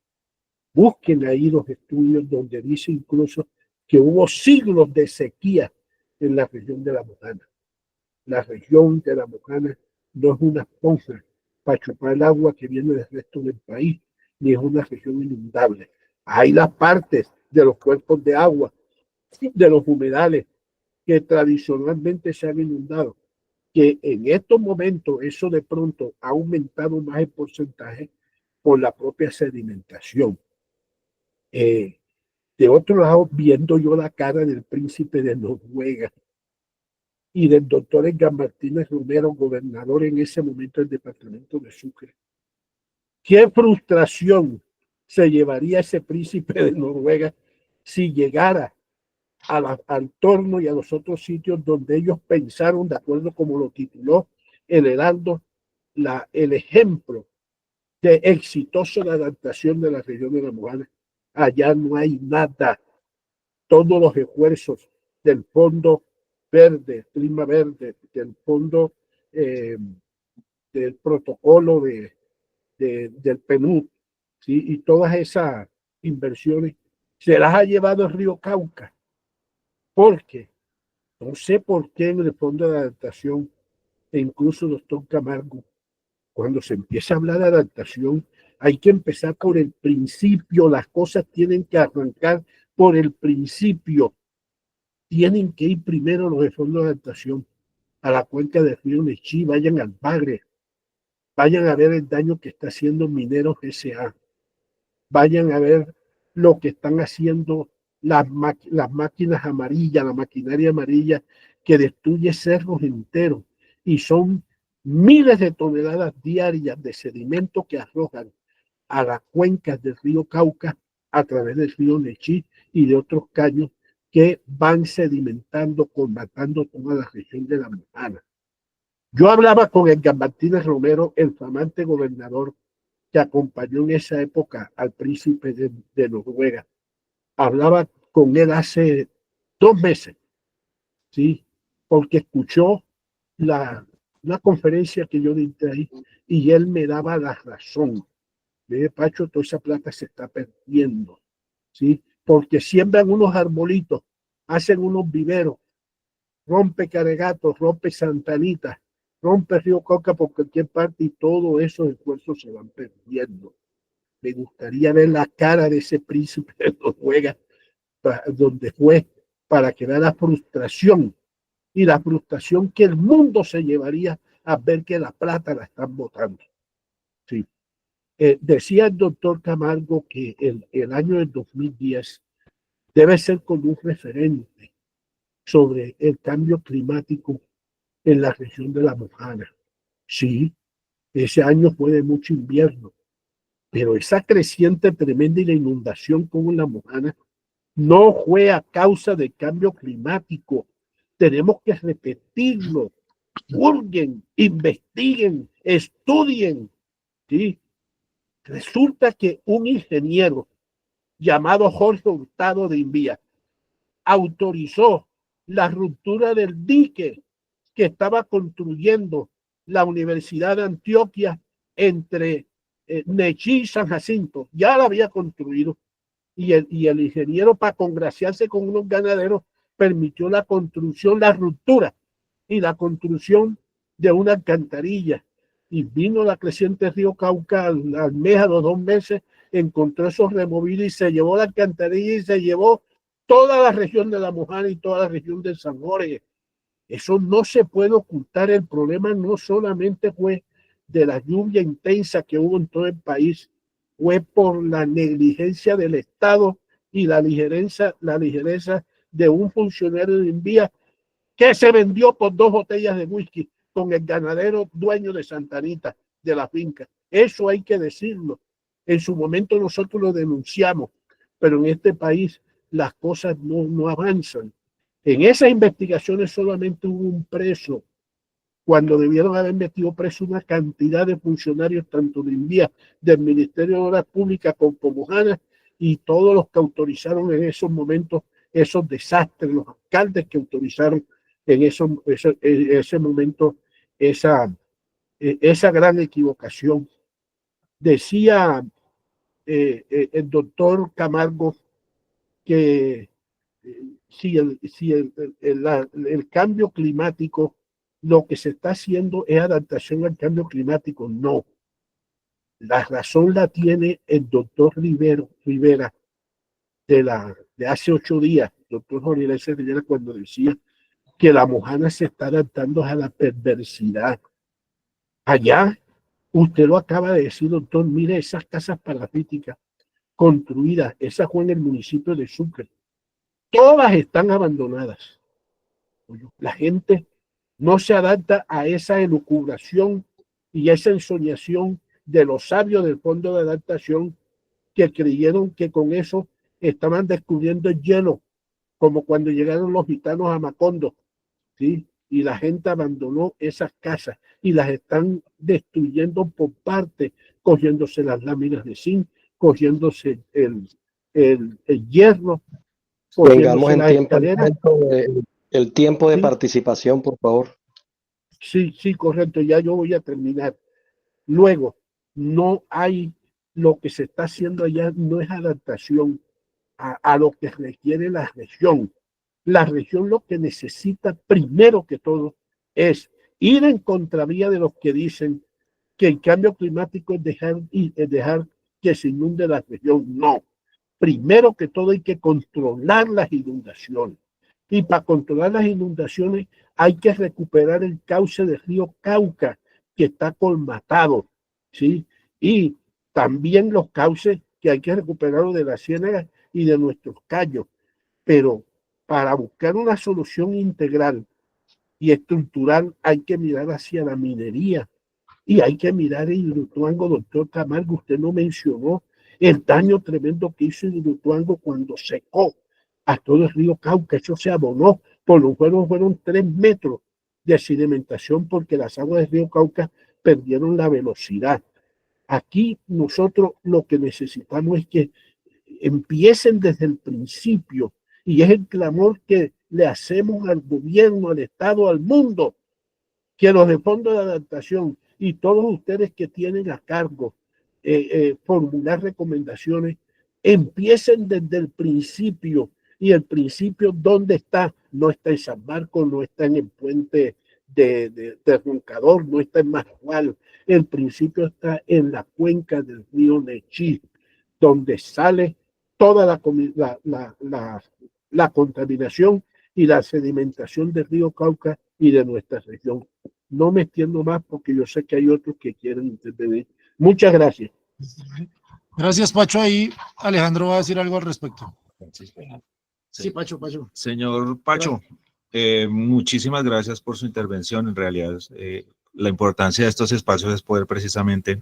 busquen ahí los estudios donde dice incluso que hubo siglos de sequía en la región de la Mojana. La región de la Mojana no es una esponja para chupar el agua que viene del resto del país, ni es una región inundable. Hay las partes de los cuerpos de agua, de los humedales, que tradicionalmente se han inundado, que en estos momentos eso de pronto ha aumentado más el porcentaje por la propia sedimentación. De otro lado, viendo yo la cara del príncipe de Noruega y del doctor Edgar Martínez Romero, gobernador en ese momento del departamento de Sucre, qué frustración se llevaría ese príncipe de Noruega si llegara al torno y a los otros sitios donde ellos pensaron, de acuerdo como lo tituló el Heraldo, el ejemplo de exitosa adaptación de la región de la Mojana. Allá no hay nada. Todos los esfuerzos del Fondo Verde, Clima Verde, del Fondo del Protocolo del PNUD, ¿sí? Y todas esas inversiones se las ha llevado el río Cauca, porque no sé por qué en el Fondo de Adaptación, e incluso el doctor Camargo, cuando se empieza a hablar de adaptación, hay que empezar por el principio, las cosas tienen que arrancar por el principio. Tienen que ir primero los de Fondo de Adaptación a la cuenca del río Nechí, vayan al Bagre, vayan a ver el daño que está haciendo Mineros S.A., vayan a ver lo que están haciendo las máquinas amarillas, la maquinaria amarilla que destruye cerros enteros, y son miles de toneladas diarias de sedimento que arrojan a las cuencas del río Cauca a través del río Nechí y de otros caños que van sedimentando, combatando toda la región de la Mojana. Yo hablaba con Edgar Martínez Romero, el flamante gobernador que acompañó en esa época al príncipe de Noruega. Hablaba con él hace 2 meses, ¿sí? Porque escuchó una conferencia que yo di ahí y él me daba la razón. Mire, Pacho, toda esa plata se está perdiendo, ¿sí? Porque siembran unos arbolitos, hacen unos viveros, rompe Caregato, rompe Santa Anita, rompe Río Cauca por cualquier parte y todos esos esfuerzos se van perdiendo. Me gustaría ver la cara de ese príncipe de Noruega, donde fue, para que vea la frustración y la frustración que el mundo se llevaría a ver que la plata la están botando. Sí. Decía el doctor Camargo que el año del 2010 debe ser como un referente sobre el cambio climático en la región de la Mojana. Sí, ese año fue de mucho invierno, pero esa creciente tremenda y la inundación como en la Mojana no fue a causa del cambio climático. Tenemos que repetirlo. Hurguen, investiguen, estudien. ¿Sí? Resulta que un ingeniero llamado Jorge Hurtado de Invía autorizó la ruptura del dique que estaba construyendo la Universidad de Antioquia entre Nechí y San Jacinto. Ya la había construido y el ingeniero, para congraciarse con unos ganaderos, permitió la construcción, la ruptura y la construcción de una alcantarilla. Y vino la creciente río Cauca al mes, a los 2 meses, encontró esos removidos y se llevó la alcantarilla y se llevó toda la región de la Mojana y toda la región de San Jorge. Eso no se puede ocultar. El problema no solamente fue de la lluvia intensa que hubo en todo el país, fue por la negligencia del Estado y la ligereza de un funcionario de Invías que se vendió por 2 botellas de whisky con el ganadero dueño de Santa Anita, de la finca. Eso hay que decirlo. En su momento nosotros lo denunciamos, pero en este país las cosas no avanzan. En esas investigaciones solamente hubo un preso, cuando debieron haber metido preso una cantidad de funcionarios, tanto de Invías, del Ministerio de Obras Públicas como Pomojana, y todos los que autorizaron en esos momentos esos desastres, los alcaldes que autorizaron en ese momento esa gran equivocación. Decía el doctor Camargo que si el cambio climático, lo que se está haciendo es adaptación al cambio climático. No. La razón la tiene el doctor Rivera de hace 8 días, doctor Jorge Eliezer Rivera, cuando decía que la Mojana se está adaptando a la perversidad. Allá, usted lo acaba de decir, doctor, mire esas casas parasíticas construidas, esas fue en el municipio de Sucre. Todas están abandonadas. La gente no se adapta a esa elucubración y esa ensoñación de los sabios del Fondo de Adaptación, que creyeron que con eso estaban descubriendo el hielo, como cuando llegaron los gitanos a Macondo, ¿sí? Y la gente abandonó esas casas y las están destruyendo por parte, cogiéndose las láminas de zinc, cogiéndose el hierro. Tengamos en las tiempo escaleras. el tiempo de Sí. participación, por favor. Sí, correcto, ya yo voy a terminar. Luego, no hay, lo que se está haciendo allá no es adaptación a lo que requiere la región. La región lo que necesita primero que todo es ir en contravía de los que dicen que el cambio climático es dejar que se inunde la región. No. Primero que todo hay que controlar las inundaciones. Y para controlar las inundaciones hay que recuperar el cauce del río Cauca, que está colmatado, ¿sí? Y también los cauces que hay que recuperar de la Ciénaga y de nuestros cayos. Pero para buscar una solución integral y estructural hay que mirar hacia la minería y hay que mirar el Hidroituango, doctor Camargo. Usted no mencionó el daño tremendo que hizo el Hidroituango cuando secó a todo el río Cauca. Eso se abonó, por lo menos fueron 3 metros de sedimentación porque las aguas del río Cauca perdieron la velocidad. Aquí nosotros lo que necesitamos es que empiecen desde el principio, y es el clamor que le hacemos al gobierno, al Estado, al mundo, que los de Fondo de Adaptación y todos ustedes que tienen a cargo formular recomendaciones, empiecen desde el principio. Y el principio, ¿dónde está? No está en San Marcos, no está en el puente de Roncador, no está en Majagual. El principio está en la cuenca del río Nechí, donde sale toda la contaminación y la sedimentación del río Cauca y de nuestra región. No me extiendo más porque yo sé que hay otros que quieren intervenir. Muchas gracias. Gracias, Pacho. Ahí Alejandro va a decir algo al respecto. Sí, Pacho. Señor Pacho, muchísimas gracias por su intervención. En realidad, la importancia de estos espacios es poder precisamente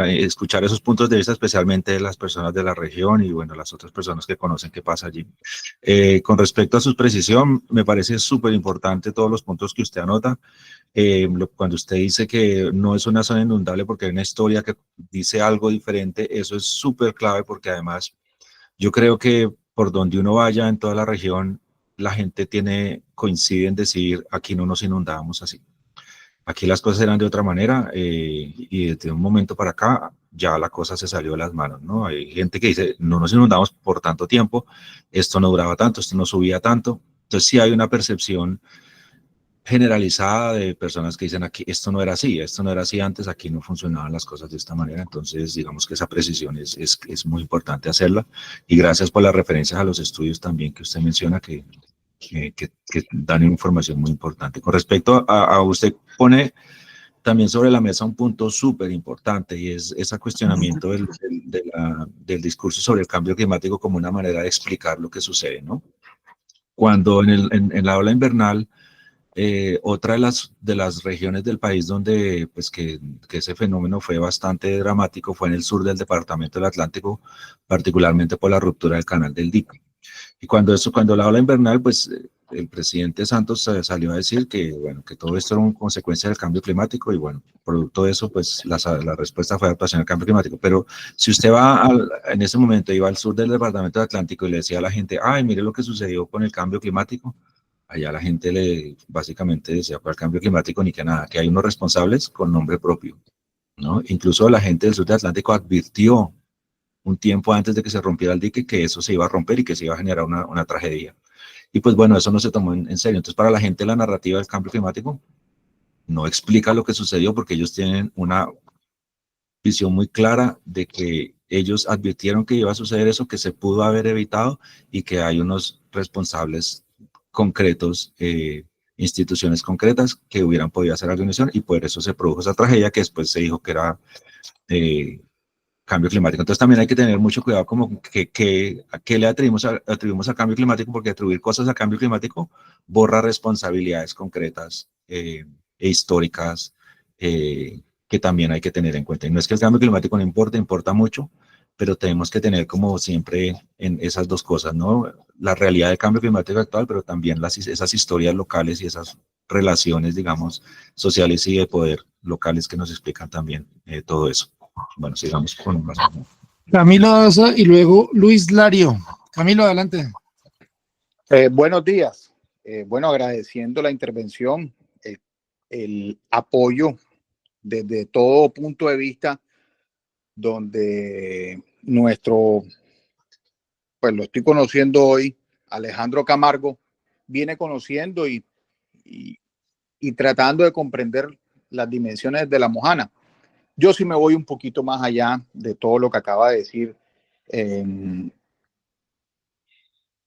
escuchar esos puntos de vista, especialmente de las personas de la región y, bueno, las otras personas que conocen qué pasa allí. Con respecto a su precisión, me parece súper importante todos los puntos que usted anota. Cuando usted dice que no es una zona inundable porque hay una historia que dice algo diferente, eso es súper clave, porque además yo creo que por donde uno vaya en toda la región, la gente coincide en decir, aquí no nos inundábamos así. Aquí las cosas eran de otra manera, y desde un momento para acá ya la cosa se salió de las manos, ¿no? Hay gente que dice, no nos inundamos por tanto tiempo, esto no duraba tanto, esto no subía tanto. Entonces sí hay una percepción generalizada de personas que dicen, aquí esto no era así antes, aquí no funcionaban las cosas de esta manera. Entonces digamos que esa precisión es muy importante hacerla, y gracias por las referencias a los estudios también que usted menciona, que que dan información muy importante. Con respecto a usted pone también sobre la mesa un punto súper importante y es ese cuestionamiento del discurso sobre el cambio climático como una manera de explicar lo que sucede, ¿no? Cuando en la ola invernal, otra de las regiones del país donde pues que ese fenómeno fue bastante dramático fue en el sur del departamento del Atlántico, particularmente por la ruptura del canal del Dique. Y cuando la ola invernal, pues el presidente Santos salió a decir que, bueno, que todo esto era una consecuencia del cambio climático y, bueno, producto de eso, pues la respuesta fue adaptación al cambio climático. Pero si usted va en ese momento, iba al sur del departamento del Atlántico y le decía a la gente, ay, mire lo que sucedió con el cambio climático, allá la gente le básicamente decía para el cambio climático ni que nada, que hay unos responsables con nombre propio, ¿no? Incluso la gente del sur del Atlántico advirtió un tiempo antes de que se rompiera el dique que eso se iba a romper y que se iba a generar una tragedia. Y pues bueno, eso no se tomó en serio. Entonces para la gente la narrativa del cambio climático no explica lo que sucedió porque ellos tienen una visión muy clara de que ellos advirtieron que iba a suceder eso, que se pudo haber evitado y que hay unos responsables concretos, instituciones concretas que hubieran podido hacer la organización y por eso se produjo esa tragedia que después se dijo que era cambio climático. Entonces también hay que tener mucho cuidado como a qué le atribuimos al cambio climático, porque atribuir cosas al cambio climático borra responsabilidades concretas e históricas que también hay que tener en cuenta. Y no es que el cambio climático no importe, importa mucho, pero tenemos que tener como siempre en esas dos cosas, ¿no? La realidad del cambio climático actual, pero también esas historias locales y esas relaciones, digamos, sociales y de poder locales que nos explican también todo eso. Bueno, sigamos con más. Camilo Daza y luego Luis Lario. Camilo, adelante. Buenos días. Bueno, agradeciendo la intervención, el apoyo desde todo punto de vista, donde pues lo estoy conociendo hoy, Alejandro Camargo, viene conociendo y tratando de comprender las dimensiones de la Mojana. Yo sí me voy un poquito más allá de todo lo que acaba de decir en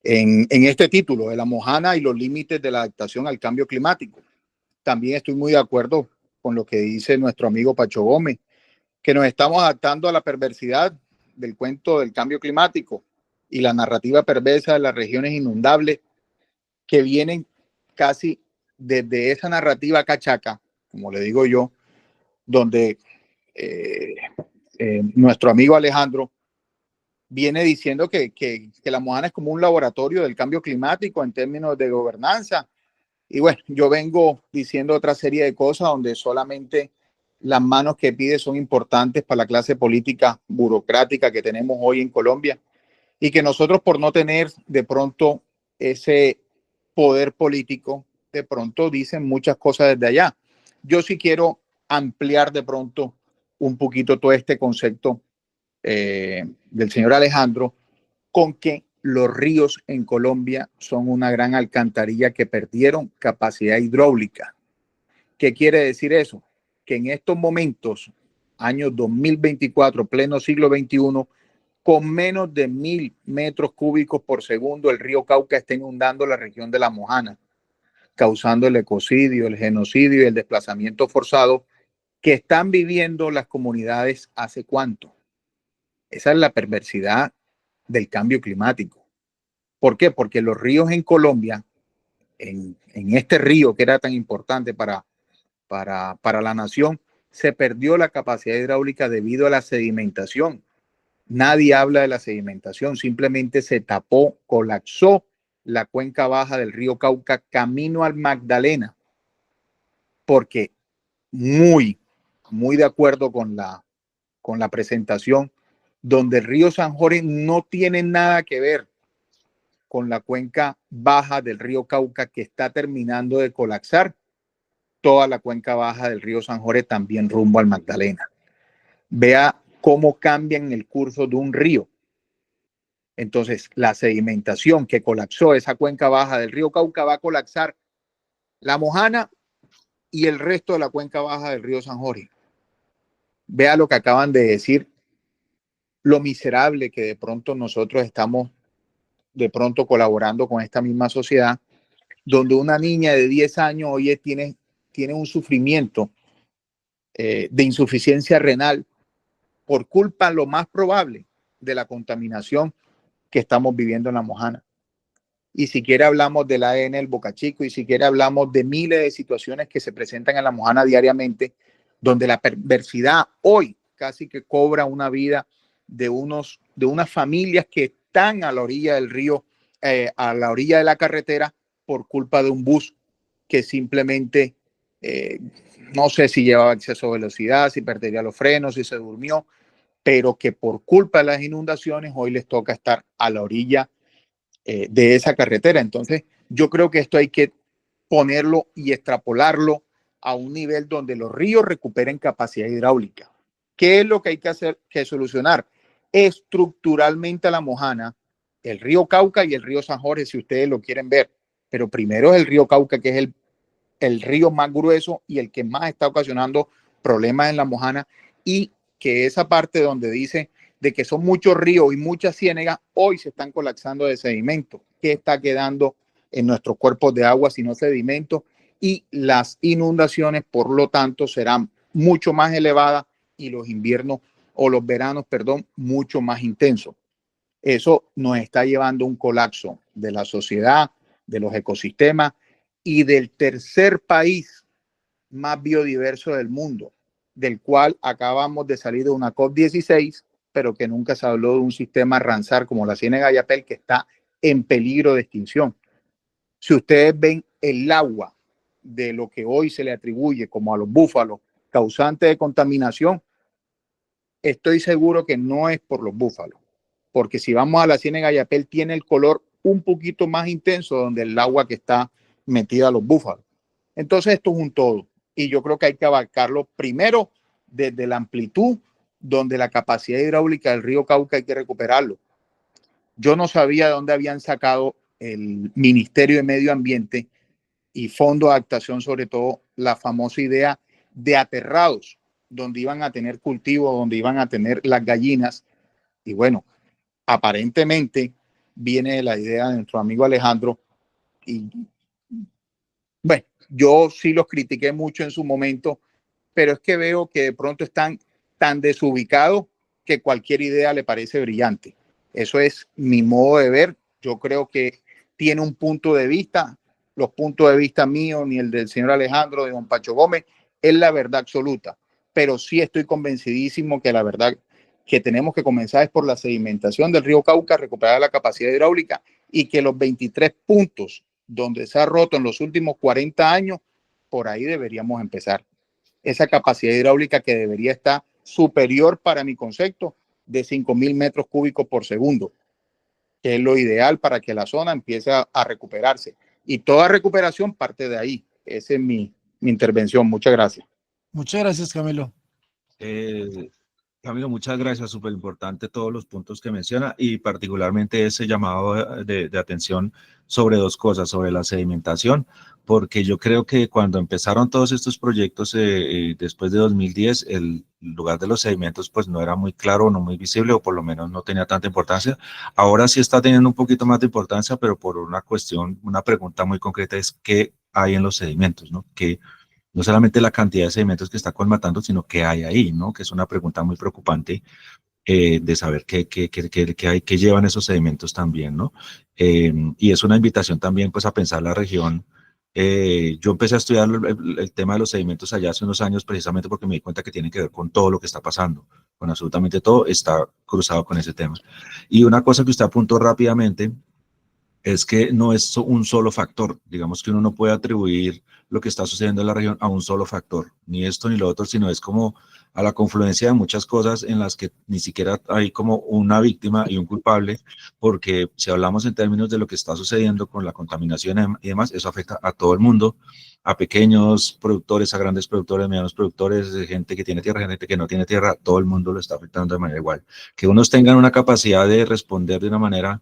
este título de la Mojana y los límites de la adaptación al cambio climático. También estoy muy de acuerdo con lo que dice nuestro amigo Pacho Gómez, que nos estamos adaptando a la perversidad del cuento del cambio climático y la narrativa perversa de las regiones inundables que vienen casi desde esa narrativa cachaca, como le digo yo, donde nuestro amigo Alejandro viene diciendo que la Mojana es como un laboratorio del cambio climático en términos de gobernanza. Y bueno, yo vengo diciendo otra serie de cosas donde solamente las manos que pide son importantes para la clase política burocrática que tenemos hoy en Colombia y que nosotros, por no tener de pronto ese poder político, de pronto dicen muchas cosas desde allá. Yo sí quiero ampliar de pronto un poquito todo este concepto del señor Alejandro, con que los ríos en Colombia son una gran alcantarilla que perdieron capacidad hidráulica. ¿Qué quiere decir eso? Que en estos momentos, año 2024, pleno siglo XXI, con menos de 1.000 metros cúbicos por segundo, el río Cauca está inundando la región de la Mojana, causando el ecocidio, el genocidio y el desplazamiento forzado que están viviendo las comunidades hace cuánto. Esa es la perversidad del cambio climático. ¿Por qué? Porque los ríos en Colombia, en este río que era tan importante para la nación, se perdió la capacidad hidráulica debido a la sedimentación. Nadie habla de la sedimentación, simplemente se tapó, colapsó la cuenca baja del río Cauca camino al Magdalena, porque muy de acuerdo con la presentación, donde el río San Jorge no tiene nada que ver con la cuenca baja del río Cauca, que está terminando de colapsar toda la cuenca baja del río San Jorge también rumbo al Magdalena. Vea cómo cambian el curso de un río. Entonces, la sedimentación que colapsó esa cuenca baja del río Cauca va a colapsar la Mojana y el resto de la cuenca baja del río San Jorge. Vea lo que acaban de decir, lo miserable que de pronto nosotros estamos de pronto colaborando con esta misma sociedad, donde una niña de 10 años hoy tiene un sufrimiento de insuficiencia renal por culpa, lo más probable, de la contaminación que estamos viviendo en La Mojana. Y siquiera hablamos del ADN del Boca Chico, y siquiera hablamos de miles de situaciones que se presentan en La Mojana diariamente, donde la perversidad hoy casi que cobra una vida de unas familias que están a la orilla del río, a la orilla de la carretera, por culpa de un bus que simplemente no sé si llevaba exceso de velocidad, si perdería los frenos, si se durmió, pero que por culpa de las inundaciones hoy les toca estar a la orilla de esa carretera. Entonces, yo creo que esto hay que ponerlo y extrapolarlo a un nivel donde los ríos recuperen capacidad hidráulica. ¿Qué es lo que hay que hacer, que solucionar? Estructuralmente a La Mojana, el río Cauca y el río San Jorge, si ustedes lo quieren ver, pero primero es el río Cauca, que es el río más grueso y el que más está ocasionando problemas en La Mojana, y que esa parte donde dice de que son muchos ríos y muchas ciénegas, hoy se están colapsando de sedimento. ¿Qué está quedando en nuestros cuerpos de agua sino sedimento? Y las inundaciones, por lo tanto, serán mucho más elevadas y los inviernos o los veranos, perdón, mucho más intensos. Eso nos está llevando a un colapso de la sociedad, de los ecosistemas y del tercer país más biodiverso del mundo, del cual acabamos de salir de una COP16, pero que nunca se habló de un sistema Ramsar como la Ciénaga de Yapel, que está en peligro de extinción. Si ustedes ven el agua de lo que hoy se le atribuye como a los búfalos causantes de contaminación, estoy seguro que no es por los búfalos, porque si vamos a la Ciénaga de Yapel tiene el color un poquito más intenso donde el agua que está metida a los búfalos. Entonces esto es un todo, y yo creo que hay que abarcarlo primero desde la amplitud, donde la capacidad hidráulica del río Cauca hay que recuperarlo. Yo no sabía de dónde habían sacado el Ministerio de Medio Ambiente y Fondo de Adaptación, sobre todo la famosa idea de aterrados, donde iban a tener cultivos, donde iban a tener las gallinas. Y bueno, aparentemente viene de la idea de nuestro amigo Alejandro. Y bueno, yo sí los critiqué mucho en su momento, pero es que veo que de pronto están tan desubicados que cualquier idea le parece brillante. Eso es mi modo de ver. Yo creo que tiene un punto de vista. Los puntos de vista míos, ni el del señor Alejandro, de don Pacho Gómez, es la verdad absoluta. Pero sí estoy convencidísimo que la verdad que tenemos que comenzar es por la sedimentación del río Cauca, recuperar la capacidad hidráulica, y que los 23 puntos donde se ha roto en los últimos 40 años, por ahí deberíamos empezar. Esa capacidad hidráulica que debería estar superior, para mi concepto, de 5.000 metros cúbicos por segundo, que es lo ideal para que la zona empiece a recuperarse. Y toda recuperación parte de ahí. Esa es mi intervención. Muchas gracias. Muchas gracias, Camilo. Camilo, muchas gracias. Súper importante todos los puntos que menciona, y particularmente ese llamado de atención sobre dos cosas, sobre la sedimentación, porque yo creo que cuando empezaron todos estos proyectos después de 2010, el lugar de los sedimentos pues no era muy claro, no muy visible, o por lo menos no tenía tanta importancia. Ahora sí está teniendo un poquito más de importancia, pero por una cuestión, una pregunta muy concreta es ¿qué hay en los sedimentos, ¿no? Que no solamente la cantidad de sedimentos que está colmatando, sino qué hay ahí, ¿no? Que es una pregunta muy preocupante de saber qué hay, qué llevan esos sedimentos también, ¿no? Y es una invitación también, pues, a pensar la región. Yo empecé a estudiar el tema de los sedimentos allá hace unos años, precisamente porque me di cuenta que tiene que ver con todo lo que está pasando, con absolutamente todo está cruzado con ese tema. Y una cosa que usted apuntó rápidamente es que no es un solo factor. Digamos que uno no puede atribuir lo que está sucediendo en la región a un solo factor, ni esto ni lo otro, sino es como a la confluencia de muchas cosas en las que ni siquiera hay como una víctima y un culpable, porque si hablamos en términos de lo que está sucediendo con la contaminación y demás, eso afecta a todo el mundo, a pequeños productores, a grandes productores, medianos productores, gente que tiene tierra, gente que no tiene tierra, todo el mundo lo está afectando de manera igual. Que unos tengan una capacidad de responder de una manera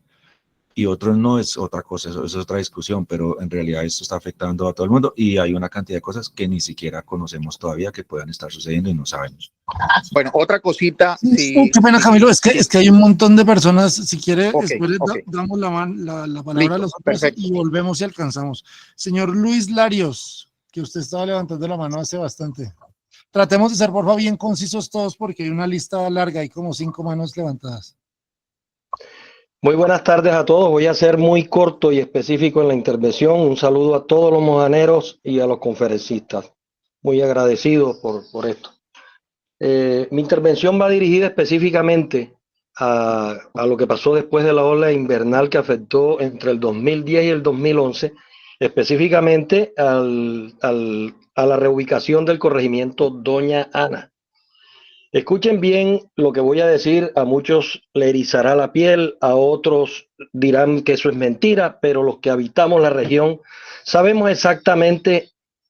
y otros no, es otra cosa, eso es otra discusión, pero en realidad esto está afectando a todo el mundo y hay una cantidad de cosas que ni siquiera conocemos todavía que puedan estar sucediendo y no sabemos. Bueno, otra cosita. Sí, qué pena, Camilo, es que hay un montón de personas. Si quiere, Ok, después ok. damos la palabra Listo, a los otros perfecto. y volvemos y alcanzamos. Señor Luis Larios, que usted estaba levantando la mano hace bastante. Tratemos de ser, por favor, bien concisos todos porque hay una lista larga, hay como 5 manos levantadas. Muy buenas tardes a todos. Voy a ser muy corto y específico en la intervención. Un saludo a todos los mojaneros y a los conferencistas. Muy agradecido por esto. Mi intervención va dirigida específicamente a lo que pasó después de la ola invernal que afectó entre el 2010 y el 2011, específicamente a la reubicación del corregimiento Doña Ana. Escuchen bien lo que voy a decir, a muchos le erizará la piel, a otros dirán que eso es mentira, pero los que habitamos la región sabemos exactamente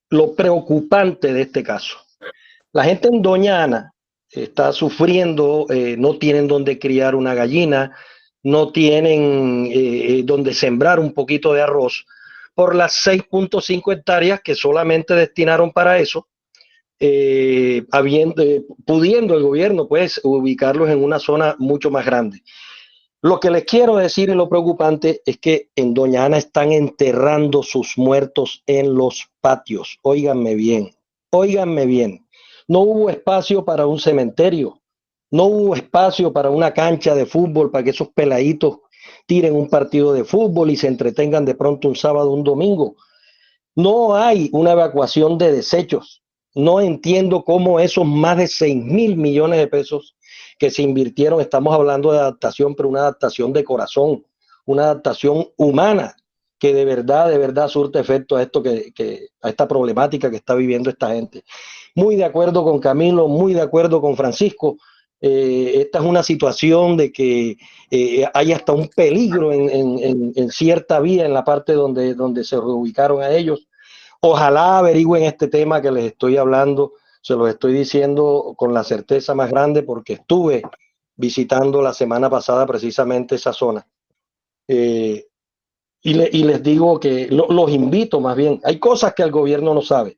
lo preocupante de este caso. La gente en Doña Ana está sufriendo, no tienen donde criar una gallina, no tienen donde sembrar un poquito de arroz por las 6.5 hectáreas que solamente destinaron para eso, pudiendo el gobierno pues ubicarlos en una zona mucho más grande. Lo que les quiero decir y lo preocupante es que en Doña Ana están enterrando sus muertos en los patios. Óiganme bien, óiganme bien. No hubo espacio para un cementerio, no hubo espacio para una cancha de fútbol para que esos peladitos tiren un partido de fútbol y se entretengan de pronto un sábado o un domingo. No hay una evacuación de desechos. No entiendo cómo esos más de 6.000 millones de pesos que se invirtieron, estamos hablando de adaptación, pero una adaptación de corazón, una adaptación humana que de verdad surte efecto a esto a esta problemática que está viviendo esta gente. Muy de acuerdo con Camilo, muy de acuerdo con Francisco. Esta es una situación de que hay hasta un peligro en cierta vía en la parte donde se reubicaron a ellos. Ojalá averigüen este tema que les estoy hablando, se los estoy diciendo con la certeza más grande porque estuve visitando la semana pasada precisamente esa zona. Y les digo que los invito más bien, hay cosas que el gobierno no sabe.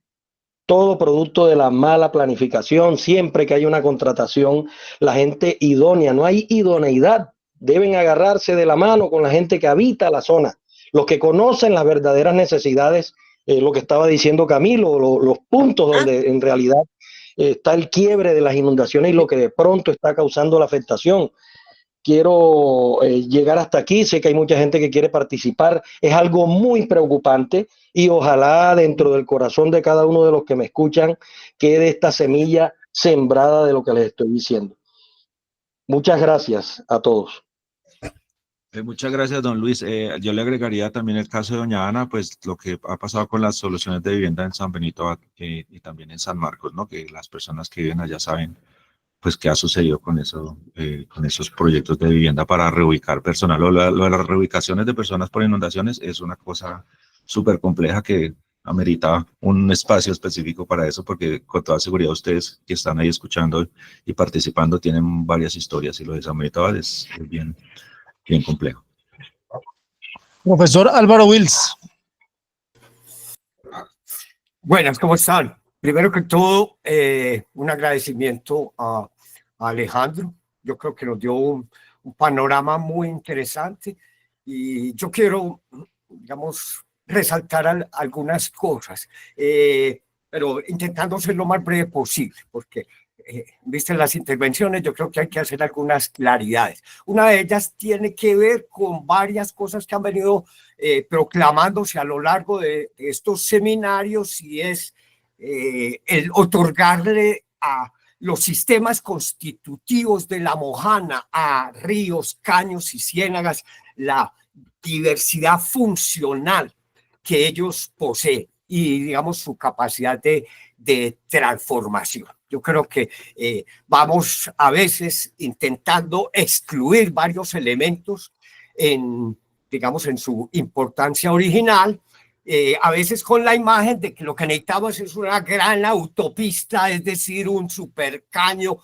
Todo producto de la mala planificación, siempre que hay una contratación, la gente idónea, no hay idoneidad, deben agarrarse de la mano con la gente que habita la zona, los que conocen las verdaderas necesidades, lo que estaba diciendo Camilo, los puntos donde en realidad está el quiebre de las inundaciones y lo que de pronto está causando la afectación. Quiero llegar hasta aquí, sé que hay mucha gente que quiere participar, es algo muy preocupante y ojalá dentro del corazón de cada uno de los que me escuchan quede esta semilla sembrada de lo que les estoy diciendo. Muchas gracias a todos. Muchas gracias, don Luis. Yo le agregaría también el caso de doña Ana, pues lo que ha pasado con las soluciones de vivienda en San Benito y también en San Marcos, ¿no? Que las personas que viven allá saben pues qué ha sucedido con eso, con esos proyectos de vivienda para reubicar personal. Lo de las reubicaciones de personas por inundaciones es una cosa súper compleja que amerita un espacio específico para eso, porque con toda seguridad ustedes que están ahí escuchando y participando tienen varias historias y lo de San Benito es bien complejo. Profesor Álvaro Wills. Buenas, ¿cómo están? Primero que todo, un agradecimiento a Alejandro. Yo creo que nos dio un panorama muy interesante y yo quiero, digamos, resaltar algunas cosas, pero intentando ser lo más breve posible, porque viste las intervenciones, yo creo que hay que hacer algunas claridades. Una de ellas tiene que ver con varias cosas que han venido proclamándose a lo largo de estos seminarios y es el otorgarle a los sistemas constitutivos de la Mojana, a ríos, caños y ciénagas, la diversidad funcional que ellos poseen y, digamos, su capacidad de transformación. Yo creo que vamos a veces intentando excluir varios elementos digamos, en su importancia original, a veces con la imagen de que lo que necesitamos es una gran autopista, es decir, un supercaño.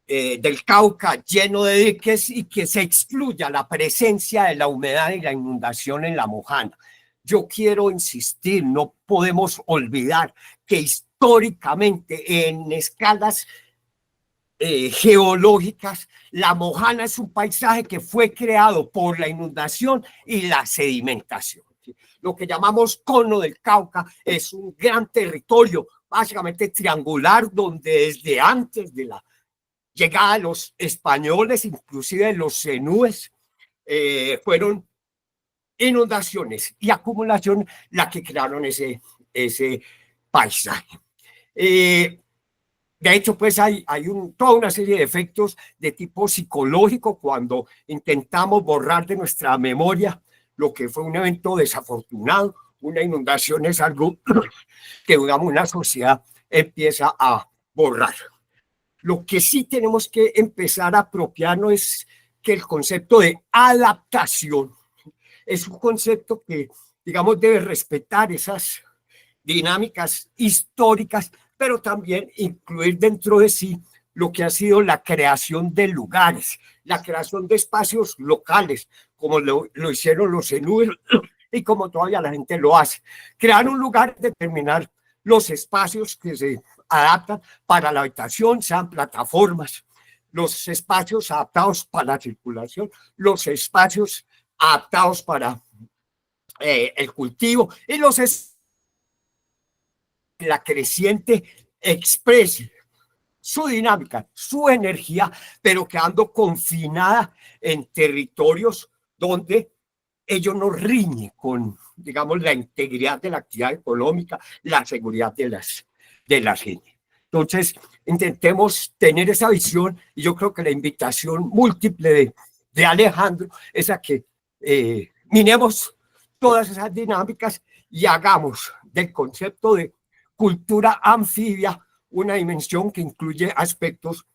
del Cauca lleno de diques y que se excluya la presencia de la humedad y la inundación en la Mojana. Yo quiero insistir, no podemos olvidar que históricamente en escalas geológicas, la Mojana es un paisaje que fue creado por la inundación y la sedimentación. Lo que llamamos cono del Cauca es un gran territorio, básicamente triangular, donde desde antes de la llegada de los españoles, inclusive los zenúes, fueron inundaciones y acumulación la que crearon ese paisaje. De hecho, pues hay toda una serie de efectos de tipo psicológico cuando intentamos borrar de nuestra memoria lo que fue un evento desafortunado. Una inundación es algo que, digamos, una sociedad empieza a borrar. Lo que sí tenemos que empezar a apropiarnos es que el concepto de adaptación es un concepto que, digamos, debe respetar esas dinámicas históricas, pero también incluir dentro de sí lo que ha sido la creación de lugares, la creación de espacios locales, como lo hicieron los zenúes y como todavía la gente lo hace. Crear un lugar, determinar los espacios que se adaptan para la habitación, sean plataformas, los espacios adaptados para la circulación, los espacios adaptados para el cultivo y la creciente exprese su dinámica, su energía, pero quedando confinada en territorios donde ello no riñe con, digamos, la integridad de la actividad económica, la seguridad de la gente. Entonces, intentemos tener esa visión y yo creo que la invitación múltiple de Alejandro es a que minemos todas esas dinámicas y hagamos del concepto de cultura anfibia una dimensión que incluye aspectos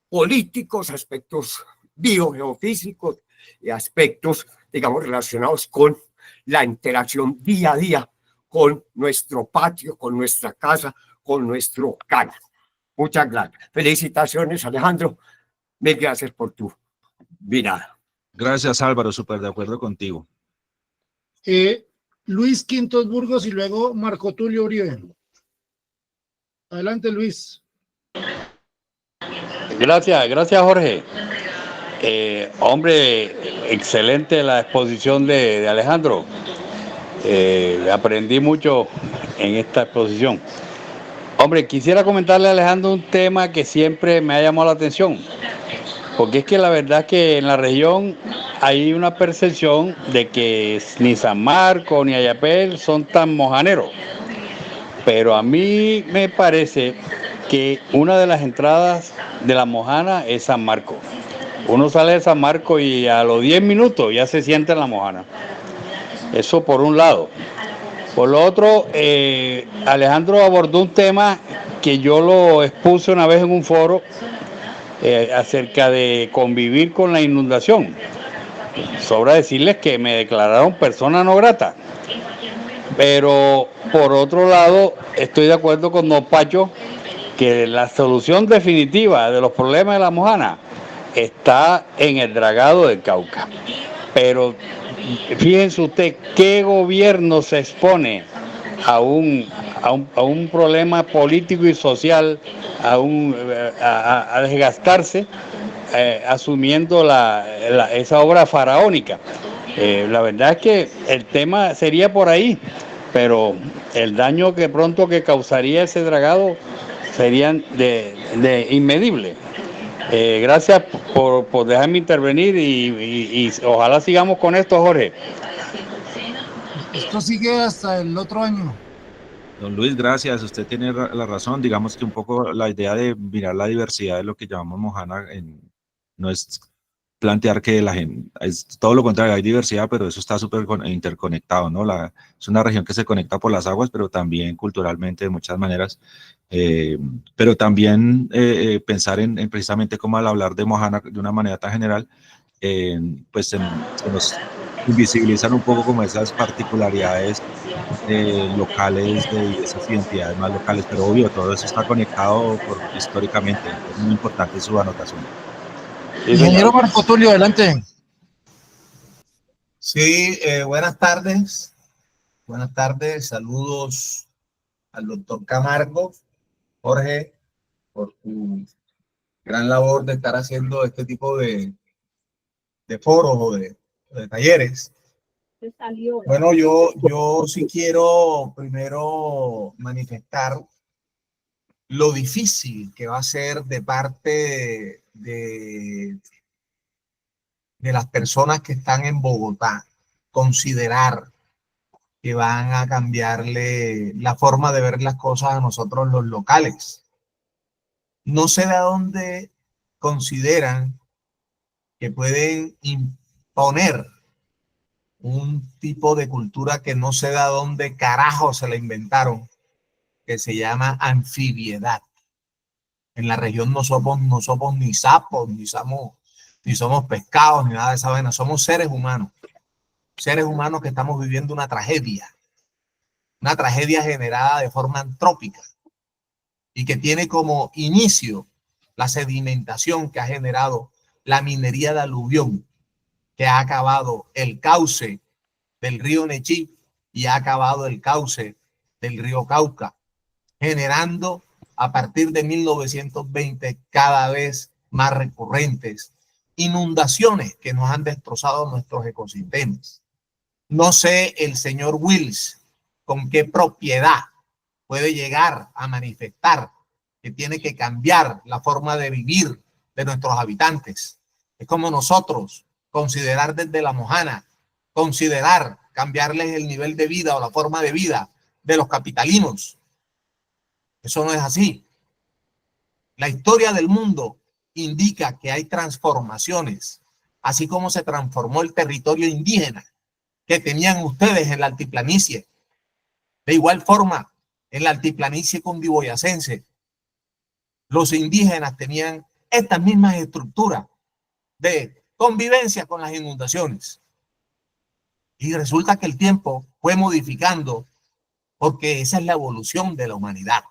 políticos, aspectos biogeofísicos y aspectos, digamos, relacionados con la interacción día a día con nuestro patio, con nuestra casa, con nuestro canal. Muchas gracias. Felicitaciones, Alejandro. Mil gracias por tu mirada. Gracias, Álvaro, súper de acuerdo contigo. Luis Quintos Burgos y luego Marco Tulio Uribe. Adelante, Luis. Gracias, Jorge. Hombre, excelente la exposición de Alejandro. Aprendí mucho en esta exposición. Hombre, quisiera comentarle a Alejandro un tema que siempre me ha llamado la atención, porque es que la verdad es que en la región hay una percepción de que ni San Marcos ni Ayapel son tan mojaneros, pero a mí me parece que una de las entradas de la Mojana es San Marcos. Uno sale de San Marcos y a los 10 minutos ya se siente en la Mojana. Eso por un lado. Por lo otro, Alejandro abordó un tema que yo lo expuse una vez en un foro acerca de convivir con la inundación. Sobra decirles que me declararon persona no grata. Pero por otro lado, estoy de acuerdo con Don Pacho que la solución definitiva de los problemas de la Mojana está en el dragado del Cauca. Pero fíjense usted qué gobierno se expone a un problema político y social, a desgastarse, asumiendo esa obra faraónica. La verdad es que el tema sería por ahí, pero el daño que causaría ese dragado serían de inmedible. Gracias por dejarme intervenir y ojalá sigamos con esto, Jorge. Esto sigue hasta el otro año. Don Luis, gracias. Usted tiene la razón. Digamos que un poco la idea de mirar la diversidad de lo que llamamos Mojana no es plantear que la gente, es todo lo contrario, hay diversidad, pero eso está súper interconectado, ¿no? Es una región que se conecta por las aguas, pero también culturalmente de muchas maneras. Pero también pensar en precisamente cómo al hablar de Mojana de una manera tan general, pues se nos invisibilizan un poco como esas particularidades locales de esas identidades más locales, pero obvio, todo eso está conectado históricamente. Es muy importante su anotación. Ingeniero Marco Tulio, adelante. Sí, buenas tardes. Buenas tardes, saludos al doctor Camargo, Jorge, por tu gran labor de estar haciendo este tipo de foros o de talleres. Bueno, yo sí quiero primero manifestar lo difícil que va a ser de parte de las personas que están en Bogotá considerar que van a cambiarle la forma de ver las cosas a nosotros los locales. No sé de dónde consideran que pueden imponer un tipo de cultura que no sé de dónde carajo se la inventaron, que se llama anfibiedad. En la región no somos ni sapos, ni somos pescados, ni nada de esa vaina. Somos seres humanos que estamos viviendo una tragedia generada de forma antrópica y que tiene como inicio la sedimentación que ha generado la minería de aluvión, que ha acabado el cauce del río Nechí y ha acabado el cauce del río Cauca, generando a partir de 1920 cada vez más recurrentes inundaciones que nos han destrozado nuestros ecosistemas. No sé el señor Wills con qué propiedad puede llegar a manifestar que tiene que cambiar la forma de vivir de nuestros habitantes. Es como nosotros considerar desde la Mojana, considerar cambiarles el nivel de vida o la forma de vida de los capitalinos. Eso no es así. La historia del mundo indica que hay transformaciones, así como se transformó el territorio indígena que tenían ustedes en la altiplanicie. De igual forma, en la altiplanicie cundiboyacense, los indígenas tenían estas mismas estructuras de convivencia con las inundaciones. Y resulta que el tiempo fue modificando, porque esa es la evolución de la humanidad.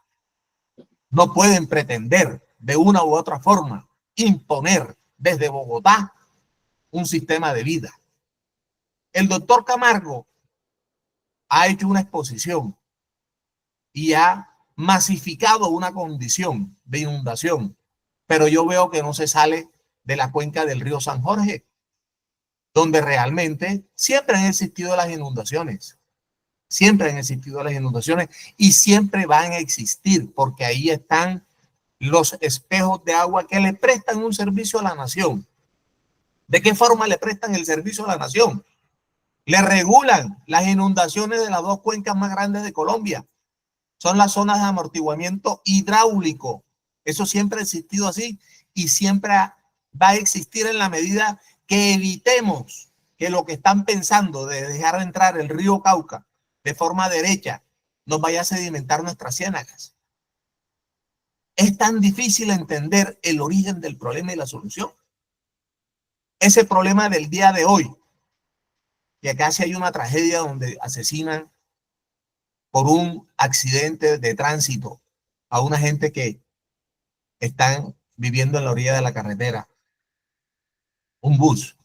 No pueden pretender de una u otra forma imponer desde Bogotá un sistema de vida. El doctor Camargo ha hecho una exposición y ha masificado una condición de inundación, pero yo veo que no se sale de la cuenca del río San Jorge, donde realmente siempre han existido las inundaciones. Siempre han existido las inundaciones y siempre van a existir, porque ahí están los espejos de agua que le prestan un servicio a la nación. ¿De qué forma le prestan el servicio a la nación? Le regulan las inundaciones de las dos cuencas más grandes de Colombia. Son las zonas de amortiguamiento hidráulico. Eso siempre ha existido así y siempre va a existir en la medida que evitemos que lo que están pensando de dejar entrar el río Cauca de forma derecha nos vaya a sedimentar nuestras ciénagas. Es tan difícil entender el origen del problema y la solución. Ese problema del día de hoy, que casi hay una tragedia donde asesinan por un accidente de tránsito a una gente que están viviendo en la orilla de la carretera, un bus,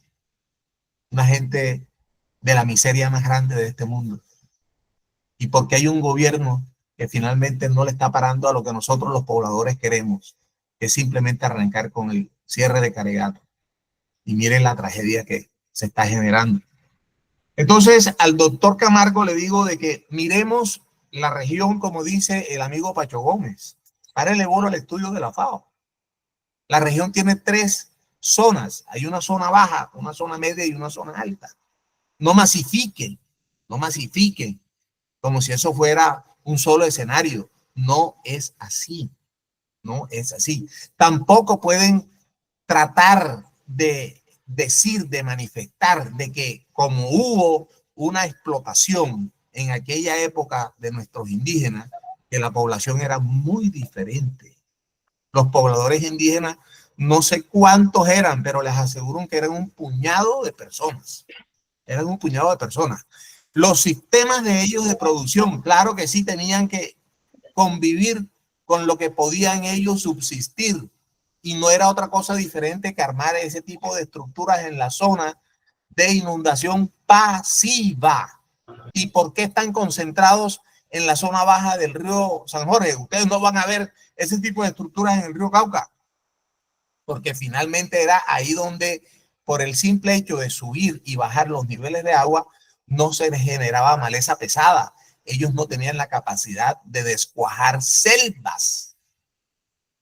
una gente de la miseria más grande de este mundo. Y porque hay un gobierno que finalmente no le está parando a lo que nosotros los pobladores queremos, que es simplemente arrancar con el cierre de Caregato. Y miren la tragedia que se está generando. Entonces, al doctor Camargo le digo de que miremos la región, como dice el amigo Pacho Gómez. Párele bola al estudio de la FAO. La región tiene 3 zonas. Hay una zona baja, una zona media y una zona alta. No masifiquen como si eso fuera un solo escenario. No es así. No es así. Tampoco pueden tratar de decir, de manifestar de que como hubo una explotación en aquella época de nuestros indígenas, que la población era muy diferente. Los pobladores indígenas, no sé cuántos eran, pero les aseguro que eran un puñado de personas. eran un puñado de personas. Los sistemas de ellos de producción, claro que sí tenían que convivir con lo que podían ellos subsistir, y no era otra cosa diferente que armar ese tipo de estructuras en la zona de inundación pasiva. ¿Y por qué están concentrados en la zona baja del río San Jorge? Ustedes no van a ver ese tipo de estructuras en el río Cauca, porque finalmente era ahí donde, por el simple hecho de subir y bajar los niveles de agua, no se generaba maleza pesada. Ellos no tenían la capacidad de descuajar selvas.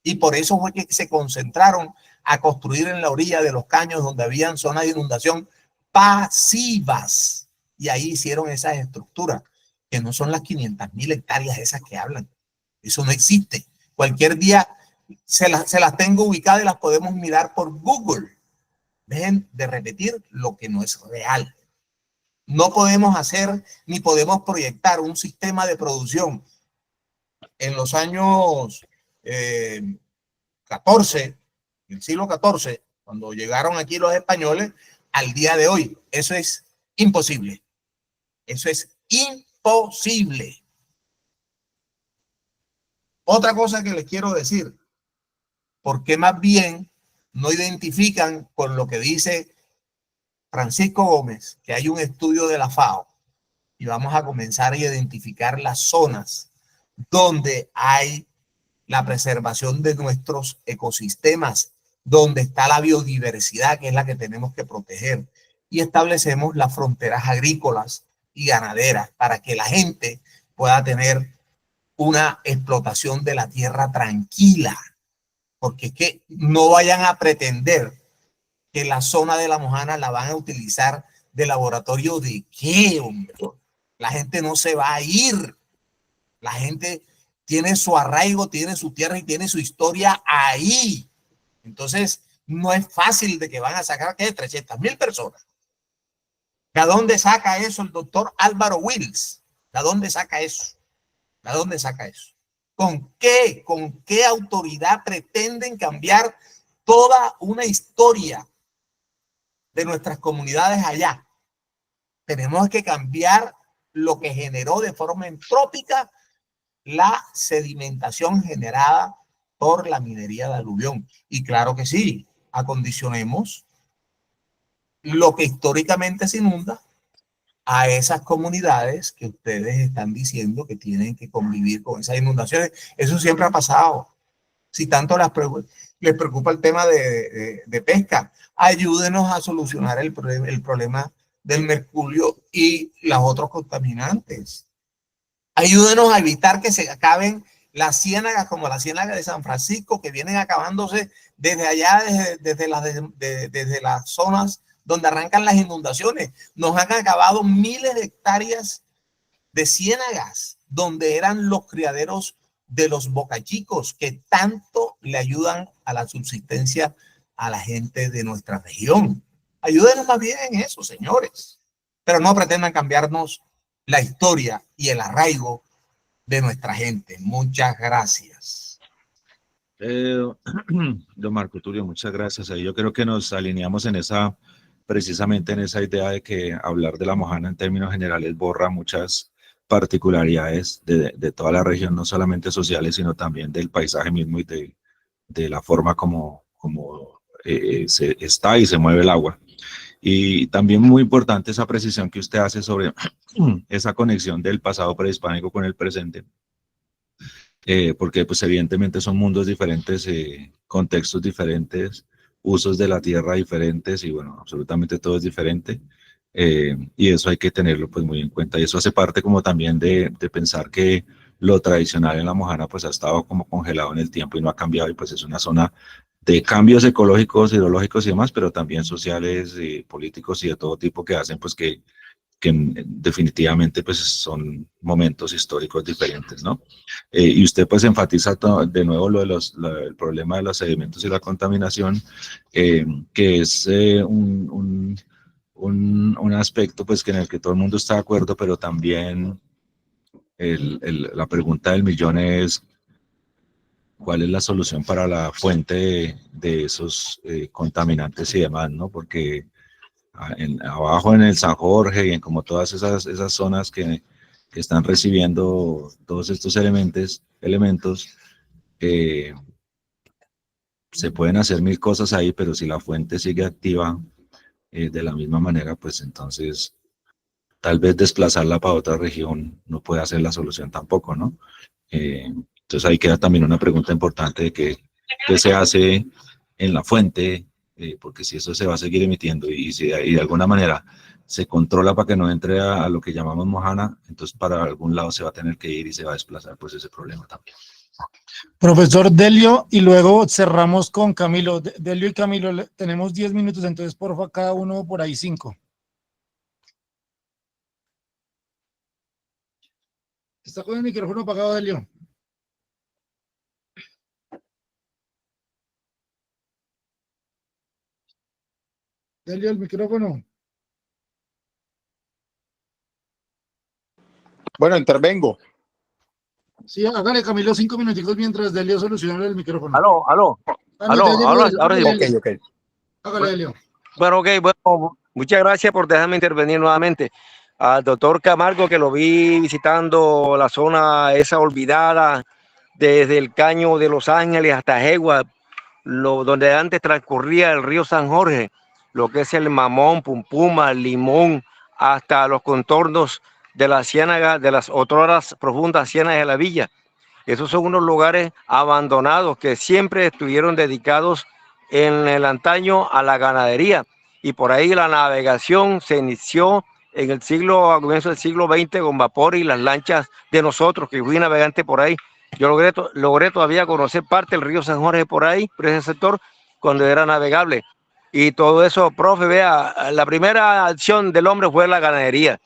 Y por eso fue que se concentraron a construir en la orilla de los caños donde habían zonas de inundación pasivas. Y ahí hicieron esas estructuras, que no son las 500.000 hectáreas esas que hablan. Eso no existe. Cualquier día se las tengo ubicadas y las podemos mirar por Google. Dejen de repetir lo que no es real. No podemos hacer ni podemos proyectar un sistema de producción en los años 14, el siglo XIV, cuando llegaron aquí los españoles, al día de hoy. Eso es imposible. Eso es imposible. Otra cosa que les quiero decir, ¿por qué más bien no identifican con lo que dice Francisco Gómez, que hay un estudio de la FAO y vamos a comenzar a identificar las zonas donde hay la preservación de nuestros ecosistemas, donde está la biodiversidad, que es la que tenemos que proteger, y establecemos las fronteras agrícolas y ganaderas para que la gente pueda tener una explotación de la tierra tranquila? Porque es que no vayan a pretender que la zona de La Mojana la van a utilizar de laboratorio de qué, hombre. La gente no se va a ir. La gente tiene su arraigo, tiene su tierra y tiene su historia ahí. Entonces, no es fácil de que van a sacar, ¿qué? 300.000 personas. ¿De dónde saca eso el doctor Álvaro Wills? ¿De dónde saca eso? ¿De dónde saca eso? ¿Con qué autoridad pretenden cambiar toda una historia de nuestras comunidades allá? Tenemos que cambiar lo que generó de forma entrópica la sedimentación generada por la minería de aluvión. Y claro que sí, acondicionemos lo que históricamente se inunda a esas comunidades que ustedes están diciendo que tienen que convivir con esas inundaciones. Eso siempre ha pasado. Si tanto les preocupa el tema de pesca, ayúdenos a solucionar el problema del mercurio y los otros contaminantes. Ayúdenos a evitar que se acaben las ciénagas como la ciénaga de San Francisco, que vienen acabándose desde allá, desde las zonas donde arrancan las inundaciones. Nos han acabado miles de hectáreas de ciénagas, donde eran los criaderos de los bocachicos, que tanto le ayudan a la subsistencia a la gente de nuestra región. Ayúdenos más bien en eso, señores. Pero no pretendan cambiarnos la historia y el arraigo de nuestra gente. Muchas gracias. Don Marco Tulio, muchas gracias. Yo creo que nos alineamos en precisamente en esa idea de que hablar de La Mojana en términos generales borra muchas particularidades de toda la región, no solamente sociales, sino también del paisaje mismo y de la forma como se está y se mueve el agua. Y también muy importante esa precisión que usted hace sobre esa conexión del pasado prehispánico con el presente, porque pues evidentemente son mundos diferentes, contextos diferentes, usos de la tierra diferentes y bueno, absolutamente todo es diferente. Y eso hay que tenerlo pues muy en cuenta, y eso hace parte como también de pensar que lo tradicional en La Mojana pues ha estado como congelado en el tiempo y no ha cambiado, y pues es una zona de cambios ecológicos, hidrológicos y demás, pero también sociales, políticos y de todo tipo, que hacen pues que definitivamente pues son momentos históricos diferentes, ¿no? Y usted pues enfatiza de nuevo el problema de los sedimentos y la contaminación, que es un aspecto pues que en el que todo el mundo está de acuerdo, pero también la pregunta del millón es ¿cuál es la solución para la fuente de esos contaminantes y demás, ¿no? Porque abajo en el San Jorge y en como todas esas zonas que están recibiendo todos estos elementos, se pueden hacer mil cosas ahí, pero si la fuente sigue activa de la misma manera, pues entonces tal vez desplazarla para otra región no puede ser la solución tampoco, ¿no? Entonces ahí queda también una pregunta importante de qué se hace en la fuente, porque si eso se va a seguir emitiendo y de alguna manera se controla para que no entre a lo que llamamos mojana, entonces para algún lado se va a tener que ir y se va a desplazar pues ese problema también. Profesor Delio, y luego cerramos con Camilo. Delio y Camilo, tenemos 10 minutos, entonces porfa, cada uno por ahí 5. ¿Está con el micrófono apagado, Delio? Delio, el micrófono. Bueno, intervengo. Sí, hágale, Camilo, 5 minuticos mientras Delio soluciona el micrófono. Aló. Ahora sí. Ok. Hágale, Delio. Bueno, muchas gracias por dejarme intervenir nuevamente. Al doctor Camargo, que lo vi visitando la zona esa olvidada, desde el Caño de Los Ángeles hasta Jegua, donde antes transcurría el río San Jorge, lo que es el Mamón, Pumpuma, Limón, hasta los contornos de la ciénaga, de las otroras profundas ciénagas de la villa. Esos son unos lugares abandonados que siempre estuvieron dedicados en el antaño a la ganadería, y por ahí la navegación se inició en el a comienzos del siglo XX con vapor y las lanchas de nosotros, que fui navegante por ahí. Yo logré todavía conocer parte del río San Jorge por ahí, por ese sector, cuando era navegable. Y todo eso, profe, vea, la primera acción del hombre fue la ganadería,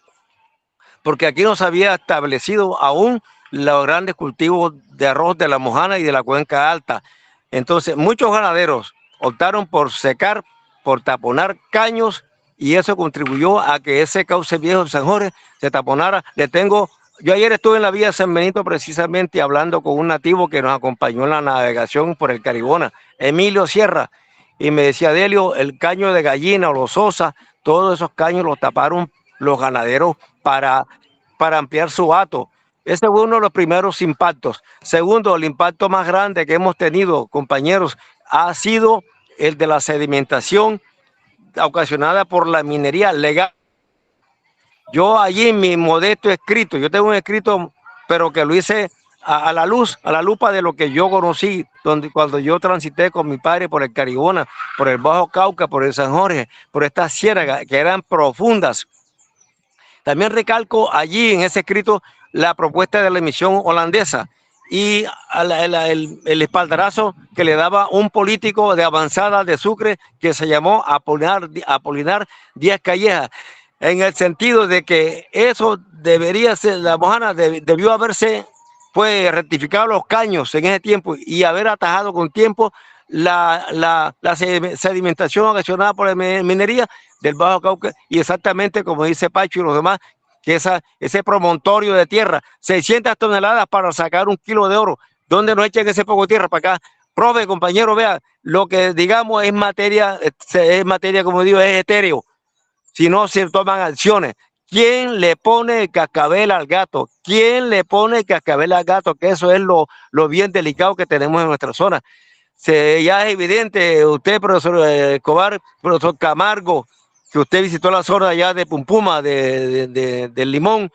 porque aquí no se había establecido aún los grandes cultivos de arroz de la Mojana y de la Cuenca Alta. Entonces, muchos ganaderos optaron por secar, por taponar caños, y eso contribuyó a que ese cauce viejo de San Jorge se taponara. Yo ayer estuve en la vía de San Benito precisamente hablando con un nativo que nos acompañó en la navegación por el Caribona, Emilio Sierra, y me decía, Delio, el caño de gallina o los osas, todos esos caños los taparon los ganaderos para ampliar su hato. Ese fue uno de los primeros impactos. Segundo, el impacto más grande que hemos tenido, compañeros, ha sido el de la sedimentación ocasionada por la minería legal. Yo allí en mi modesto escrito, yo tengo un escrito, pero que lo hice a la lupa de lo que yo conocí, cuando yo transité con mi padre por el Caribona, por el Bajo Cauca, por el San Jorge, por estas ciénagas que eran profundas. También recalco allí en ese escrito la propuesta de la misión holandesa y el espaldarazo que le daba un político de avanzada de Sucre que se llamó Apolinar Díaz Calleja, en el sentido de que eso debería ser, la Mojana debió haberse rectificado los caños en ese tiempo y haber atajado con tiempo la sedimentación ocasionada por la minería del Bajo Cauca, y exactamente como dice Pacho y los demás, que ese promontorio de tierra, 600 toneladas para sacar 1 kilo de oro. ¿Dónde nos echan ese poco de tierra para acá? Profe, compañero, vea, lo que digamos es materia, como digo, es etéreo. Si no se toman acciones. ¿Quién le pone cascabel al gato? ¿Quién le pone cascabel al gato? Que eso es lo bien delicado que tenemos en nuestra zona. Ya es evidente, usted, profesor Escobar, profesor Camargo, que usted visitó la zona allá de Pumpuma, del Limón,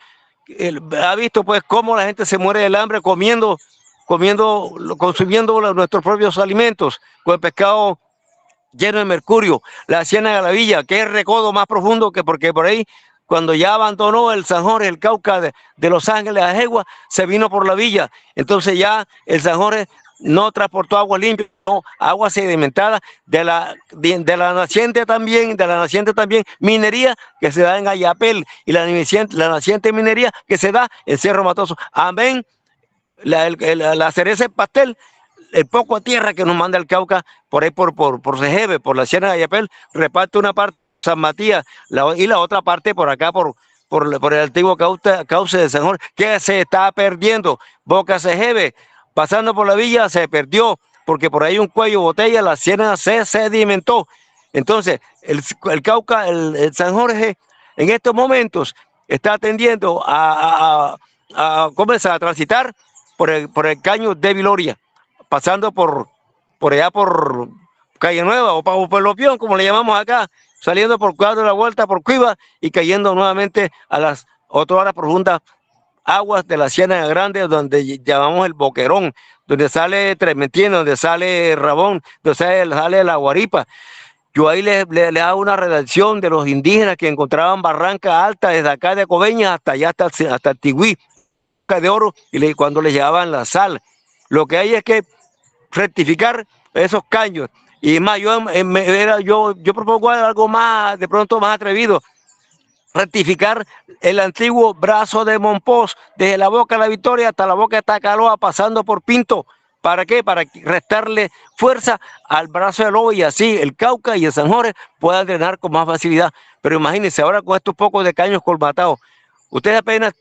ha visto pues cómo la gente se muere del hambre consumiendo nuestros propios alimentos, con el pescado lleno de mercurio, la ciénaga de la villa, que es el recodo más profundo, porque por ahí, cuando ya abandonó el San Jorge, el Cauca de Los Ángeles a Jegua, se vino por la villa. Entonces ya el San Jorge no transportó agua limpia, no, agua sedimentada de la naciente también, minería que se da en Ayapel, y la naciente minería que se da en Cerro Matoso. Amén. La cereza del pastel, el poco a tierra que nos manda el Cauca, por ahí por Cejeve, por la Sierra de Ayapel, reparte una parte San Matías y la otra parte por acá, por el antiguo cauce de San Jorge, que se está perdiendo. Boca Cejeve, pasando por la villa, se perdió, porque por ahí un cuello botella, la ciénaga se sedimentó. Entonces, el Cauca, el San Jorge, en estos momentos está tendiendo a comenzar a transitar por el caño de Viloria, pasando por allá por Calle Nueva o por Lopión, como le llamamos acá, saliendo por Cuadro de la Vuelta, por Cuiva y cayendo nuevamente a las otras profundas aguas de la Ciénaga Grande, donde llamamos el Boquerón, donde sale Trementina, donde sale Rabón, donde sale la Guaripa. Yo ahí le hago una redacción de los indígenas que encontraban Barranca Alta desde acá de Coveñas hasta allá, hasta el Tigüí, de oro, y cuando le llevaban la sal. Lo que hay es que rectificar esos caños. Y más, yo propongo algo más, de pronto más atrevido, rectificar el antiguo brazo de Monpós, desde la Boca de la Victoria hasta la Boca de Tacaloa, pasando por Pinto. ¿Para qué? Para restarle fuerza al brazo de Lobo y así el Cauca y el San Jorge puedan drenar con más facilidad. Pero imagínense, ahora con estos pocos de caños colmatados, ustedes apenas,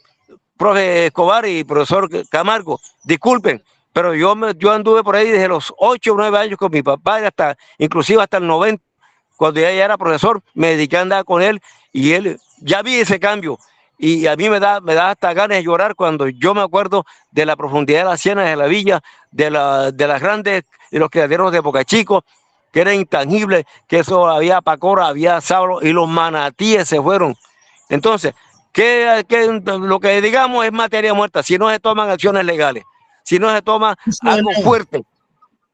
profe Escobar y profesor Camargo, disculpen, pero yo anduve por ahí desde los 8 o 9 años con mi papá, inclusive hasta el 90, cuando ya era profesor, me dediqué a andar con él y él, ya vi ese cambio. Y a mí me da hasta ganas de llorar cuando yo me acuerdo de la profundidad de las ciénagas de la villa, de las grandes, de los criaderos de Boca Chico, que era intangible, que eso había pacora, había sabro, y los manatíes se fueron. Entonces, lo que digamos es materia muerta, si no se toman acciones legales, si no se toma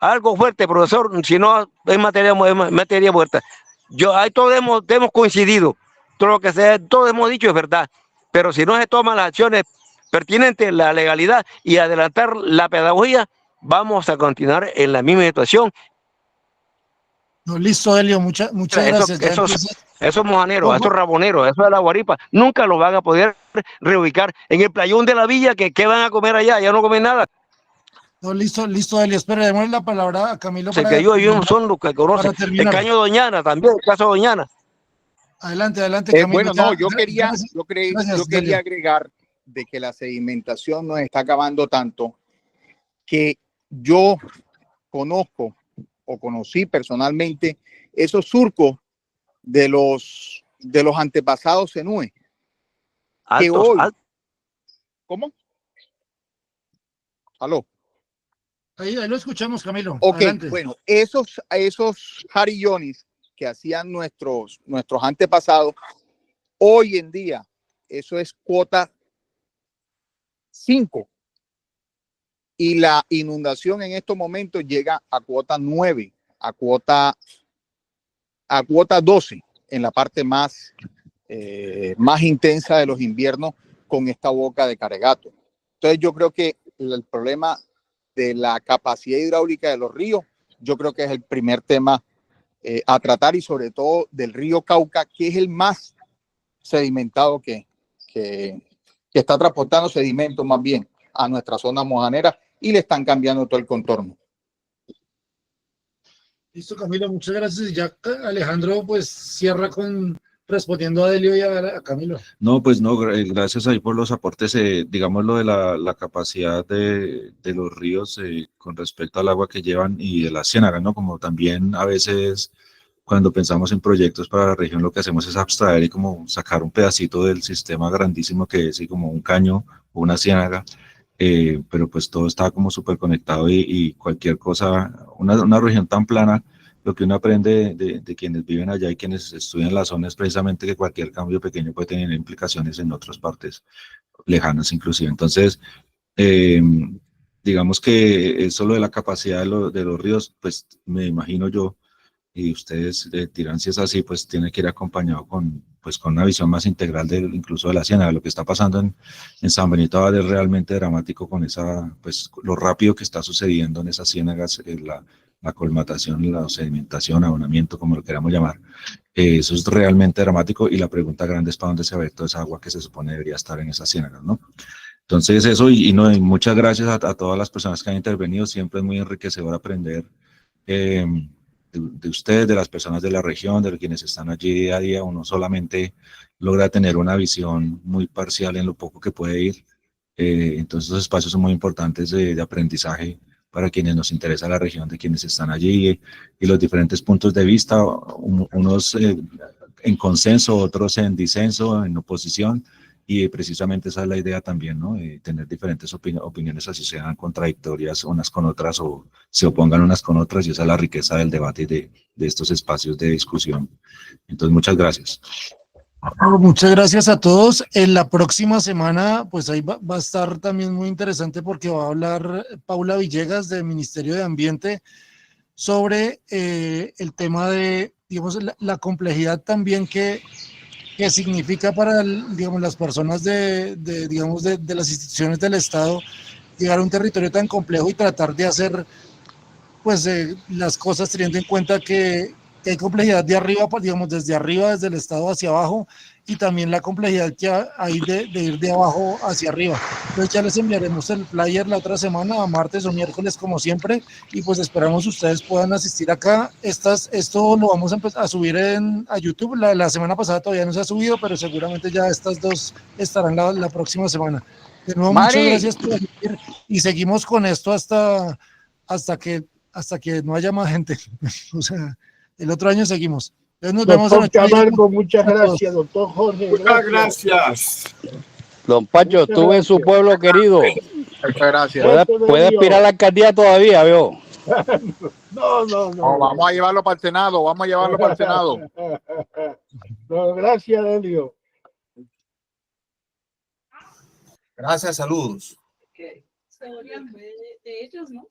algo fuerte, profesor, si no es materia muerta. Ahí todos hemos coincidido, todo lo que todos hemos dicho es verdad. Pero si no se toman las acciones pertinentes, la legalidad y adelantar la pedagogía, vamos a continuar en la misma situación. No, listo, Helio, muchas gracias. Esos mojaneros, esos raboneros, esos de la Guaripa, nunca los van a poder reubicar en el playón de la villa, que ¿qué van a comer allá? Ya no comen nada. No, listo, Helio. Espera, démosle la palabra a Camilo. Ellos son los que conocen. El caño Doñana también, el caso Doñana. Adelante, Camilo. Bueno, no, yo quería agregar de que la sedimentación nos está acabando tanto que yo conocí personalmente esos surcos de los antepasados Zenúe. ¿Cómo? ¿Aló? Ahí lo escuchamos, Camilo. Ok, adelante. Bueno, esos jarillones que hacían nuestros antepasados, hoy en día eso es cuota 5 y la inundación en estos momentos llega a cuota 9, a cuota 12 en la parte más intensa de los inviernos con esta boca de Caregato. Entonces yo creo que el problema de la capacidad hidráulica de los ríos, yo creo que es el primer tema a tratar, y sobre todo del río Cauca, que es el más sedimentado que está transportando sedimentos más bien a nuestra zona mojanera y le están cambiando todo el contorno. Listo, Camilo, muchas gracias. Y ya Alejandro pues cierra respondiendo a Delio y a Camilo. No, pues no, gracias ahí por los aportes, digamos lo de la capacidad de los ríos con respecto al agua que llevan y de las ciénagas, ¿no? Como también a veces cuando pensamos en proyectos para la región lo que hacemos es abstraer y como sacar un pedacito del sistema grandísimo que es, y como un caño o una ciénaga, pero pues todo está como súper conectado y cualquier cosa, una región tan plana, lo que uno aprende de quienes viven allá y quienes estudian la zona es precisamente que cualquier cambio pequeño puede tener implicaciones en otras partes lejanas inclusive. Entonces, digamos que eso lo de la capacidad de los ríos, pues me imagino yo, y ustedes dirán si es así, pues tiene que ir acompañado con una visión más integral incluso de la ciénaga. Lo que está pasando en San Benito Abad es realmente dramático con lo rápido que está sucediendo en esas ciénagas, la colmatación, la sedimentación, abonamiento, como lo queramos llamar. Eso es realmente dramático y la pregunta grande es para dónde se va a ir toda esa agua que se supone debería estar en esas ciénagas, ¿no? Entonces eso, y muchas gracias a todas las personas que han intervenido. Siempre es muy enriquecedor aprender de ustedes, de las personas de la región, de quienes están allí día a día. Uno solamente logra tener una visión muy parcial en lo poco que puede ir. Entonces los espacios son muy importantes de aprendizaje para quienes nos interesa la región, de quienes están allí y los diferentes puntos de vista, unos en consenso, otros en disenso, en oposición, y precisamente esa es la idea también, ¿no? Tener diferentes opiniones, así sean contradictorias unas con otras o se opongan unas con otras, y esa es la riqueza del debate y de estos espacios de discusión. Entonces, muchas gracias. Muchas gracias a todos. En la próxima semana, pues ahí va a estar también muy interesante porque va a hablar Paula Villegas del Ministerio de Ambiente sobre el tema de, digamos, la complejidad también que significa para, digamos, las personas digamos, de las instituciones del Estado llegar a un territorio tan complejo y tratar de hacer, pues, las cosas teniendo en cuenta que hay complejidad de arriba, digamos, desde arriba, desde el Estado hacia abajo, y también la complejidad que hay de ir de abajo hacia arriba. Entonces ya les enviaremos el flyer la otra semana, martes o miércoles, como siempre, y pues esperamos ustedes puedan asistir acá. Esto lo vamos a subir a YouTube. La semana pasada todavía no se ha subido, pero seguramente ya estas dos estarán la próxima semana. De nuevo, muchas gracias por asistir, y seguimos con esto hasta que no haya más gente. O sea, el otro año seguimos. Entonces nos vemos en Doctor 8 días. Camargo, muchas gracias. Doctor Jorge, Muchas gracias. Don Pacho, estuve en su pueblo querido. Muchas gracias. Puede aspirar a la alcaldía todavía, veo. No. Vamos a llevarlo para el Senado, vamos a llevarlo para el Senado. No, gracias, Delio. Gracias, saludos. Okay. So, yeah, de ellos, ¿no?